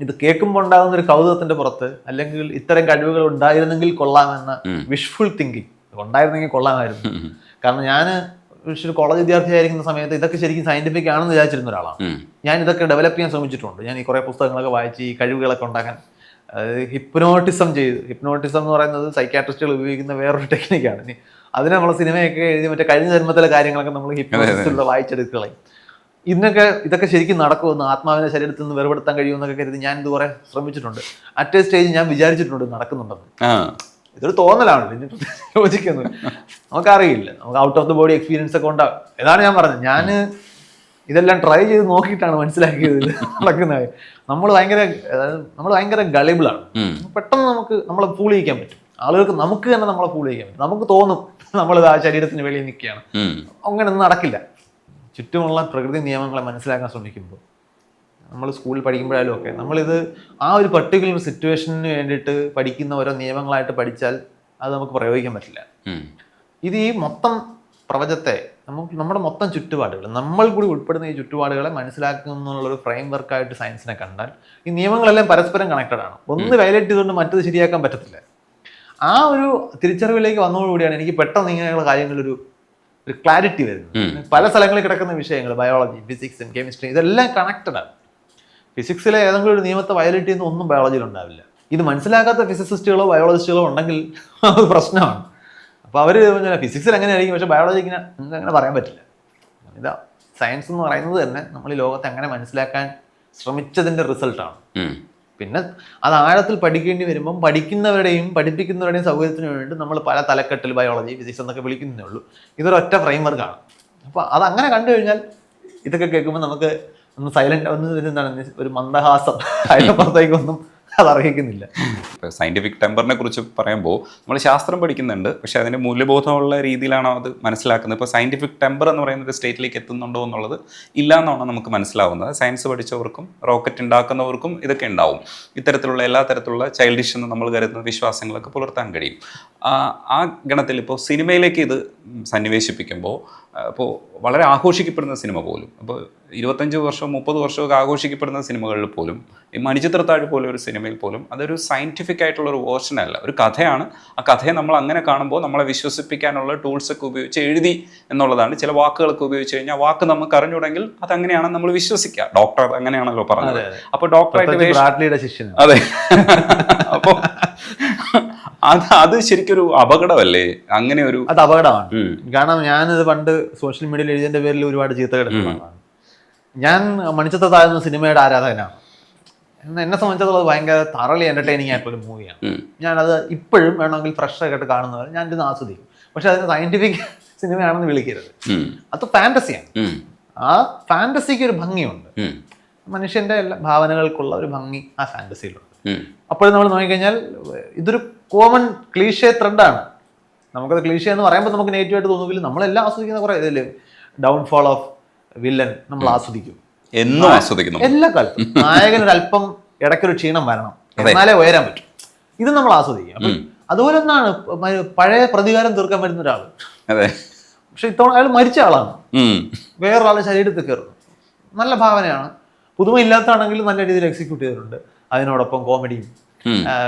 ഇത് കേൾക്കുമ്പോൾ ഉണ്ടാകുന്ന ഒരു കൗതുകത്തിന്റെ പുറത്ത് അല്ലെങ്കിൽ ഇത്തരം കഴിവുകൾ ഉണ്ടായിരുന്നെങ്കിൽ കൊള്ളാമെന്ന വിഷ്ഫുൾ തിങ്കിങ് ഉണ്ടായിരുന്നെങ്കിൽ കൊള്ളാമായിരുന്നു. കാരണം ഞാൻ ഒരു കോളേജ് വിദ്യാർത്ഥിയായിരിക്കുന്ന സമയത്ത് ഇതൊക്കെ ശരിക്കും സയന്റിഫിക് ആണെന്ന് വിചാരിച്ചിരുന്ന ഒരാളാണ്. ഞാൻ ഇതൊക്കെ ഡെവലപ്പ് ചെയ്യാൻ ശ്രമിച്ചിട്ടുണ്ട്. ഞാൻ ഈ കുറേ പുസ്തകങ്ങളൊക്കെ വായിച്ച് ഈ കഴിവുകളൊക്കെ ഉണ്ടാക്കാൻ ഹിപ്നോട്ടിസം എന്ന് പറയുന്നത് സൈക്കാട്രിസ്റ്റുകൾ ഉപയോഗിക്കുന്ന വേറൊരു ടെക്നിക്കാണ്. അതിന് നമ്മൾ സിനിമയൊക്കെ എഴുതി മറ്റേ കഴിഞ്ഞ ജന്മത്തിലെ കാര്യങ്ങളൊക്കെ നമ്മൾ ഹിപ്നോട്ടിസ്റ്റിലൂടെ വായിച്ചെടുക്കളയും. ഇതൊക്കെ ശരിക്കും നടക്കുമെന്ന്, ആത്മാവിനെ ശരീരത്തിൽ നിന്ന് വേർപെടുത്താൻ കഴിയുമെന്നൊക്കെ കരുതി ഞാൻ ഇത് കുറെ ശ്രമിച്ചിട്ടുണ്ട്. അറ്റ് എ സ്റ്റേജ് ഞാൻ വിചാരിച്ചിട്ടുണ്ട് നടക്കുന്നുണ്ടെന്ന്. ഇതൊരു തോന്നലാണ്, യോജിക്കുന്നത്. നമുക്കറിയില്ല, നമുക്ക് out of the body experience ഒക്കെ ഉണ്ടാവും. ഇതാണ് ഞാൻ പറഞ്ഞത്. ഞാൻ ഇതെല്ലാം ട്രൈ ചെയ്ത് നോക്കിയിട്ടാണ് മനസ്സിലാക്കിയത് നടക്കുന്നത്. നമ്മൾ ഭയങ്കര ഗളിബിളാണ്. പെട്ടെന്ന് നമ്മളെ ഫൂൾ ചെയ്യിക്കാൻ പറ്റും. ആളുകൾക്ക് നമുക്ക് തന്നെ നമ്മളെ ഫൂൾ ചെയ്യാൻ പറ്റും. നമുക്ക് തോന്നും നമ്മൾ ആ ശരീരത്തിന് വെളിയിൽ നിൽക്കുകയാണ്. അങ്ങനെയൊന്നും നടക്കില്ല. ചുറ്റുമുള്ള പ്രകൃതി നിയമങ്ങളെ മനസ്സിലാക്കാൻ ശ്രമിക്കുമ്പോൾ നമ്മൾ സ്കൂളിൽ പഠിക്കുമ്പോഴായാലും ഒക്കെ നമ്മളിത് ആ ഒരു പർട്ടിക്കുലർ സിറ്റുവേഷന് വേണ്ടിയിട്ട് പഠിക്കുന്ന ഓരോ നിയമങ്ങളായിട്ട് പഠിച്ചാൽ അത് നമുക്ക് പ്രയോഗിക്കാൻ പറ്റില്ല. ഇത് ഈ മൊത്തം പ്രപഞ്ചത്തെ നമ്മുടെ മൊത്തം ചുറ്റുപാടുകൾ, നമ്മൾ കൂടി ഉൾപ്പെടുന്ന ഈ ചുറ്റുപാടുകളെ മനസ്സിലാക്കുന്നുള്ളൊരു ഫ്രെയിം വർക്കായിട്ട് സയൻസിനെ കണ്ടാൽ ഈ നിയമങ്ങളെല്ലാം പരസ്പരം കണക്റ്റഡ് ആണ്. ഒന്ന് വയലേറ്റ് ചെയ്തുകൊണ്ട് മറ്റത് ശരിയാക്കാൻ പറ്റത്തില്ല. ആ ഒരു തിരിച്ചറിവിലേക്ക് വന്നതോടുകൂടിയാണ് എനിക്ക് പെട്ടെന്ന് ഇങ്ങനെയുള്ള കാര്യങ്ങളൊരു ക്ലാരിറ്റി വരുന്നത്. പല സ്ഥലങ്ങളിൽ കിടക്കുന്ന വിഷയങ്ങൾ, ബയോളജി, ഫിസിക്സ്, കെമിസ്ട്രി, ഇതെല്ലാം കണക്റ്റഡ് ആണ്. ഫിസിക്സിലെ ഏതെങ്കിലും ഒരു നിയമത്തെ വയലേറ്റ് ചെയ്യുന്ന ഒന്നും ബയോളജിയിൽ ഉണ്ടാവില്ല. ഇത് മനസ്സിലാക്കാത്ത ഫിസിസിസ്റ്റുകളോ ബയോളജിസ്റ്റുകളോ ഉണ്ടെങ്കിൽ അത് പ്രശ്നമാണ്. അപ്പോൾ അവർ ഫിസിക്സിൽ അങ്ങനെ ആയിരിക്കും, പക്ഷേ ബയോളജിക്ക് അങ്ങനെ പറയാൻ പറ്റില്ല. ഇതാ സയൻസ് എന്ന് പറയുന്നത് തന്നെ നമ്മൾ ഈ ലോകത്തെ അങ്ങനെ മനസ്സിലാക്കാൻ ശ്രമിച്ചതിൻ്റെ റിസൾട്ടാണ്. പിന്നെ അത് ആഴത്തിൽ പഠിക്കേണ്ടി വരുമ്പം പഠിക്കുന്നവരുടെയും പഠിപ്പിക്കുന്നവരുടെയും സൗകര്യത്തിന് വേണ്ടി നമ്മൾ പല തലക്കെട്ടിൽ ബയോളജി, ഫിസിക്സ് എന്നൊക്കെ വിളിക്കുന്നതേ ഉള്ളൂ. ഇതൊരൊറ്റ ഫ്രെയിംവർക്കാണ്. അപ്പോൾ അതങ്ങനെ കണ്ടു കഴിഞ്ഞാൽ ഇതൊക്കെ കേൾക്കുമ്പോൾ നമുക്ക് ഒന്ന് സൈലന്റ്, എന്താണ് ഒരു മന്ദഹാസം, അതിനപ്പുറത്തേക്കൊന്നും അത് അർഹിക്കുന്നില്ല. സയന്റിഫിക് ടെമ്പറിനെ കുറിച്ച് പറയുമ്പോൾ നമ്മൾ ശാസ്ത്രം പഠിക്കുന്നുണ്ട്, പക്ഷെ അതിൻ്റെ മൂല്യബോധമുള്ള രീതിയിലാണോ അത് മനസ്സിലാക്കുന്നത്? ഇപ്പോൾ സയന്റിഫിക് ടെമ്പർ എന്ന് പറയുന്ന ഒരു സ്റ്റേറ്റിലേക്ക് എത്തുന്നുണ്ടോ എന്നുള്ളത് ഇല്ല എന്നാണ് നമുക്ക് മനസ്സിലാവുന്നത്. സയൻസ് പഠിച്ചവർക്കും റോക്കറ്റ് ഉണ്ടാക്കുന്നവർക്കും ഇതൊക്കെ ഉണ്ടാവും. ഇത്തരത്തിലുള്ള എല്ലാ തരത്തിലുള്ള ചൈൽഡിഷ് എന്ന് നമ്മൾ കരുതുന്ന വിശ്വാസങ്ങളൊക്കെ പുലർത്താൻ കഴിയും. ആ ഗണത്തിൽ ഇപ്പോൾ സിനിമയിലേക്ക് ഇത് സന്നിവേശിപ്പിക്കുമ്പോൾ ഇപ്പോൾ വളരെ ആഘോഷിക്കപ്പെടുന്ന സിനിമ പോലും, അപ്പോൾ 25 വർഷവും 30 വർഷമൊക്കെ ആഘോഷിക്കപ്പെടുന്ന സിനിമകളിൽ പോലും, ഈ മണിച്ചിത്രത്താഴ് പോലെ ഒരു സിനിമയിൽ പോലും അതൊരു സയൻറ്റിഫിക് ആയിട്ടുള്ള ഒരു വേർഷനല്ല, ഒരു കഥയാണ്. ആ കഥയെ നമ്മൾ അങ്ങനെ കാണുമ്പോൾ നമ്മളെ വിശ്വസിപ്പിക്കാനുള്ള ടൂൾസൊക്കെ ഉപയോഗിച്ച് എഴുതി എന്നുള്ളതാണ്. ചില വാക്കുകളൊക്കെ ഉപയോഗിച്ച് കഴിഞ്ഞാൽ വാക്ക് നമുക്ക് അറിഞ്ഞുകൂടെങ്കിൽ അതങ്ങനെയാണെന്ന് നമ്മൾ വിശ്വസിക്കുക. ഡോക്ടർ അങ്ങനെയാണല്ലോ പറഞ്ഞത്. അപ്പോൾ ഡോക്ടറായിട്ട് ശിഷ്യൻ. അതെ. അപ്പോൾ അത് ശരിക്കൊരു അപകടമല്ലേ? അങ്ങനെ ഒരു അത് അപകടമാണ്. കാരണം ഞാനിത് പണ്ട് സോഷ്യൽ മീഡിയയിൽ എഴുതിയതിന്റെ പേരിൽ ഒരുപാട് ചീത്ത കേട്ടിട്ടുള്ളതാണ്. ഞാൻ മണിച്ചിത്രത്താഴ് എന്ന സിനിമയുടെ ആരാധകനാണ്. എന്നെ സംബന്ധിച്ചിടത്തോളം ഭയങ്കര തറളി എന്റർടൈനിങ് ആയിട്ടുള്ള മൂവിയാണ്. ഞാനത് ഇപ്പോഴും വേണമെങ്കിൽ ഫ്രഷ് ആയിട്ട് കാണുന്നവർ ഞാൻ ഇതിന് ആസ്വദിക്കും. പക്ഷെ അതിന് സയന്റിഫിക് സിനിമയാണെന്ന് വിളിക്കരുത്. അത് ഫാന്റസിയാണ്. ആ ഫാന്റസിക്ക് ഒരു ഭംഗിയുണ്ട്. മനുഷ്യന്റെ എല്ലാ ഭാവനകൾക്കുള്ള ഒരു ഭംഗി ആ ഫാന്റസിയിലുണ്ട്. അപ്പോൾ നമ്മൾ നോക്കിക്കഴിഞ്ഞാൽ ഇതൊരു കോമൺ ക്ലീഷേ ത്രെഡാണ്. നമുക്കത് ക്ലീഷേ എന്ന് പറയുമ്പോൾ നമുക്ക് നെഗറ്റീവായിട്ട് തോന്നുമെങ്കിലും നമ്മളെല്ലാം ആസ്വദിക്കുന്ന കുറേ ഇതില്ലേ, ഡൗൺഫോൾ ഓഫ് വില്ലൻ നമ്മൾ ആസ്വദിക്കും, എന്നും ആസ്വദിക്കുന്നു. എല്ലാ കാലത്തും നായകൻ ഒരു അല്പം ഇടയ്ക്കൊരു ക്ഷീണം വരണം, എന്നാലേ ഉയരാൻ പറ്റും. ഇത് നമ്മൾ ആസ്വദിക്കും. അപ്പം അതുപോലെ ഒന്നാണ് പഴയ പ്രതികാരം തീർക്കാൻ വരുന്ന ഒരാൾ. പക്ഷെ ഇത്തവണ അയാൾ മരിച്ച ആളാണ്, വേറൊരാളുടെ ശരീരത്തിൽ കയറുന്നു. നല്ല ഭാവനയാണ്, പുതുമയില്ലാത്തതാണെങ്കിൽ നല്ല രീതിയിൽ എക്സിക്യൂട്ട് ചെയ്തിട്ടുണ്ട്. അതിനോടൊപ്പം കോമഡിയും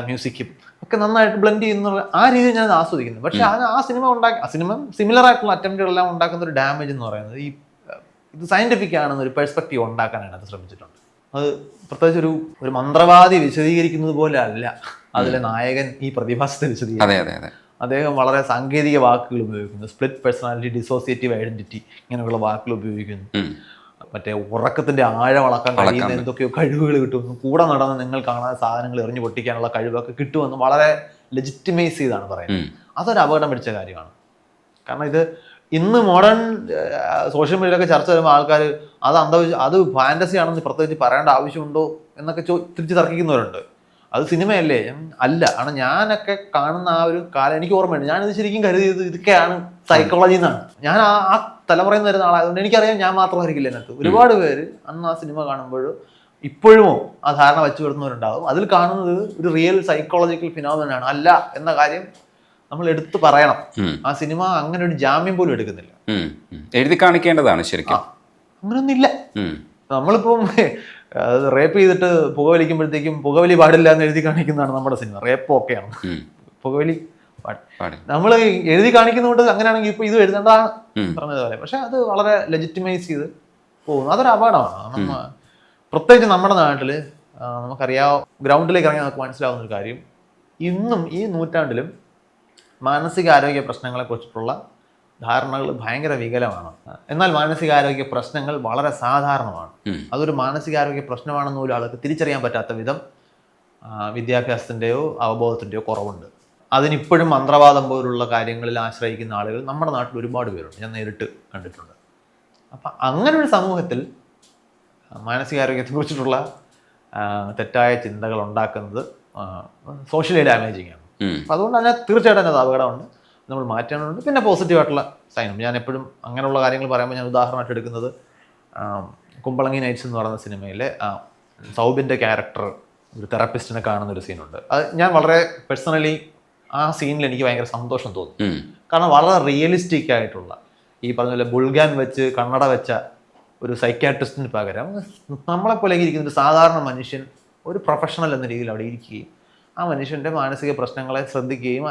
മ്യൂസിക്കും ഒക്കെ നന്നായിട്ട് ബ്ലെൻഡ് ചെയ്യുന്ന ആ രീതിയിൽ ഞാൻ ആസ്വദിക്കുന്നു. പക്ഷെ ആ സിനിമ സിമിലർ ആയിട്ടുള്ള അറ്റംപ്റ്റുകളെല്ലാം ഉണ്ടാക്കുന്ന ഒരു ഡാമേജ് എന്ന് പറയുന്നത് ഇത് സയന്റിഫിക് ആണെന്നൊരു പെർസ്പെക്റ്റീവ് ഉണ്ടാക്കാനാണ് അത് ശ്രമിച്ചിട്ടുണ്ട്. അത് പ്രത്യേകിച്ച് ഒരു മന്ത്രവാദി വിശദീകരിക്കുന്നത് പോലെ അല്ല അതിലെ നായകൻ ഈ പ്രതിഭാസത്തെ വിശദീകരിക്കുന്നത്. അദ്ദേഹം വളരെ സാങ്കേതിക വാക്കുകൾ ഉപയോഗിക്കുന്നു. സ്പ്ലിറ്റ് പേഴ്സണാലിറ്റി, ഡിസോസിയേറ്റീവ് ഐഡന്റിറ്റി, ഇങ്ങനെയുള്ള വാക്കുകൾ ഉപയോഗിക്കുന്നു. മറ്റേ ഉറക്കത്തിന്റെ ആഴം അളക്കാൻ കഴിയുന്ന എന്തൊക്കെയോ കഴിവുകൾ കിട്ടുമെന്ന്, കൂടെ നടന്ന് നിങ്ങൾ കാണാതെ സാധനങ്ങൾ എറിഞ്ഞു പൊട്ടിക്കാനുള്ള കഴിവൊക്കെ കിട്ടുമെന്ന് വളരെ ലെജിറ്റിമൈസ് ചെയ്താണ് പറയുന്നത്. അതൊരു അപകടം പിടിച്ച കാര്യമാണ്. കാരണം ഇത് ഇന്ന് മോഡേൺ സോഷ്യൽ മീഡിയയിലൊക്കെ ചർച്ച വരുമ്പോൾ ആൾക്കാർ അത് ഫാന്റസി ആണെന്ന് പ്രത്യേകിച്ച് പറയേണ്ട ആവശ്യമുണ്ടോ എന്നൊക്കെ തിരിച്ച് തർക്കിക്കുന്നവരുണ്ട്. അത് സിനിമയല്ലേ? അല്ല. കാരണം ഞാനൊക്കെ കാണുന്ന ആ ഒരു കാലം എനിക്ക് ഓർമ്മയുണ്ട്. ഞാനിത് ശരിക്കും കരുതിയത് ഇതൊക്കെയാണ് സൈക്കോളജി എന്നാണ്. ഞാൻ ആ തലമുറയിൽ നിന്ന് വരുന്ന ആളായതുകൊണ്ട് എനിക്കറിയാം ഞാൻ മാത്രമായിരിക്കില്ല അതിനകത്ത്. ഒരുപാട് പേര് അന്ന് ആ സിനിമ കാണുമ്പോൾ ഇപ്പോഴും ആ ധാരണ വെച്ചു വരുന്നവരുണ്ടാകും. അതിൽ കാണുന്നത് ഒരു റിയൽ സൈക്കോളജിക്കൽ ഫിനോമിനനാണ്. അല്ല എന്ന കാര്യം നമ്മൾ എടുത്തു പറയണം. ആ സിനിമ അങ്ങനെ ഒരു ജാമ്യം പോലും എടുക്കുന്നില്ല. എഴുതി കാണിക്കേണ്ടതാണ് ശരിക്കും. അങ്ങനൊന്നും ഇല്ല. നമ്മളിപ്പം അത് റേപ്പ് ചെയ്തിട്ട് പുകവലിക്കുമ്പോഴത്തേക്കും പുകവലി പാടില്ല എന്ന് എഴുതി കാണിക്കുന്നതാണ് നമ്മുടെ സിനിമ. റേപ്പ് ഓക്കെയാണ്, പുകവലി നമ്മൾ എഴുതി കാണിക്കുന്നതുകൊണ്ട് അങ്ങനെയാണെങ്കിൽ ഇപ്പൊ ഇത് എഴുതേണ്ടതാണ് പറഞ്ഞതുപോലെ. പക്ഷെ അത് വളരെ ലെജിറ്റിമൈസ് ചെയ്ത് പോകുന്നു. അതൊരു അപകടമാണ്. പ്രത്യേകിച്ച് നമ്മുടെ നാട്ടിൽ നമുക്കറിയാം, ഗ്രൗണ്ടിലേക്ക് ഇറങ്ങി നമുക്ക് മനസ്സിലാവുന്ന ഒരു കാര്യം, ഇന്നും ഈ നൂറ്റാണ്ടിലും മാനസികാരോഗ്യ പ്രശ്നങ്ങളെ കുറിച്ചിട്ടുള്ള ധാരണകൾ ഭയങ്കര വികലമാണ്. എന്നാൽ മാനസികാരോഗ്യ പ്രശ്നങ്ങൾ വളരെ സാധാരണമാണ്. അതൊരു മാനസികാരോഗ്യ പ്രശ്നമാണെന്ന് പോലും ആൾക്ക് തിരിച്ചറിയാൻ പറ്റാത്ത വിധം വിദ്യാഭ്യാസത്തിൻ്റെയോ അവബോധത്തിൻ്റെയോ കുറവുണ്ട്. അതിനിപ്പോഴും മന്ത്രവാദം പോലുള്ള കാര്യങ്ങളിൽ ആശ്രയിക്കുന്ന ആളുകൾ നമ്മുടെ നാട്ടിൽ ഒരുപാട് പേരുണ്ട്, ഞാൻ നേരിട്ട് കണ്ടിട്ടുണ്ട്. അപ്പം അങ്ങനെ ഒരു സമൂഹത്തിൽ മാനസികാരോഗ്യത്തെക്കുറിച്ചിട്ടുള്ള തെറ്റായ ചിന്തകൾ ഉണ്ടാക്കുന്നത് സോഷ്യലി ഡാമേജിങ് ആണ്. അപ്പം അതുകൊണ്ട് തന്നെ തീർച്ചയായിട്ടും അത് അപകടമുണ്ട്, നമ്മൾ മാറ്റാനുണ്ട്. പിന്നെ പോസിറ്റീവായിട്ടുള്ള സൈനും ഞാൻ എപ്പോഴും അങ്ങനെയുള്ള കാര്യങ്ങൾ പറയുമ്പോൾ ഞാൻ ഉദാഹരണമായിട്ട് എടുക്കുന്നത് കുമ്പളങ്ങി നൈറ്റ്സ് എന്ന് പറയുന്ന സിനിമയിലെ സൗബിൻ്റെ ക്യാരക്ടർ ഒരു തെറാപ്പിസ്റ്റിനെ കാണുന്ന ഒരു സീനുണ്ട്. അത് ഞാൻ വളരെ പേഴ്സണലി ആ സീനിൽ എനിക്ക് ഭയങ്കര സന്തോഷം തോന്നി. കാരണം വളരെ റിയലിസ്റ്റിക് ആയിട്ടുള്ള, ഈ പറഞ്ഞ പോലെ ബുൾഗാൻ വെച്ച് കണ്ണട വെച്ച ഒരു സൈക്യാട്രിസ്റ്റിന് പകരം നമ്മളെപ്പോലെ ഇരിക്കുന്ന ഒരു സാധാരണ മനുഷ്യൻ ഒരു പ്രൊഫഷണൽ എന്ന രീതിയിൽ അവിടെ ഇരിക്കുകയും ആ മനുഷ്യൻ്റെ മാനസിക പ്രശ്നങ്ങളെ ശ്രദ്ധിക്കുകയും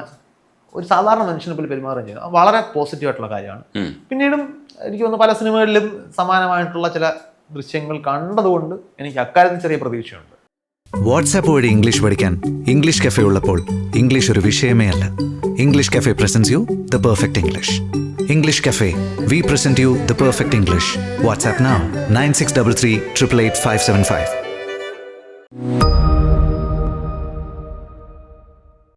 ഒരു സാധാരണ മനുഷ്യനെ പോലെ പെരുമാറുകയും ചെയ്യുന്നത് വളരെ പോസിറ്റീവായിട്ടുള്ള കാര്യമാണ്. പിന്നീടും എനിക്ക് തോന്നുന്നു പല സിനിമകളിലും സമാനമായിട്ടുള്ള ചില ദൃശ്യങ്ങൾ കണ്ടതുകൊണ്ട് എനിക്ക് അക്കാര്യത്തിൽ ചെറിയ പ്രതീക്ഷയുണ്ട്. വാട്സാപ്പ് വഴി ഇംഗ്ലീഷ് പഠിക്കാൻ ഇംഗ്ലീഷ് കഫേ ഉള്ളപ്പോൾ ഇംഗ്ലീഷ് ഒരു വിഷയമേ അല്ല. English cafe presents you the perfect English. English cafe, we present you the perfect English. WhatsApp now 9633 888 575.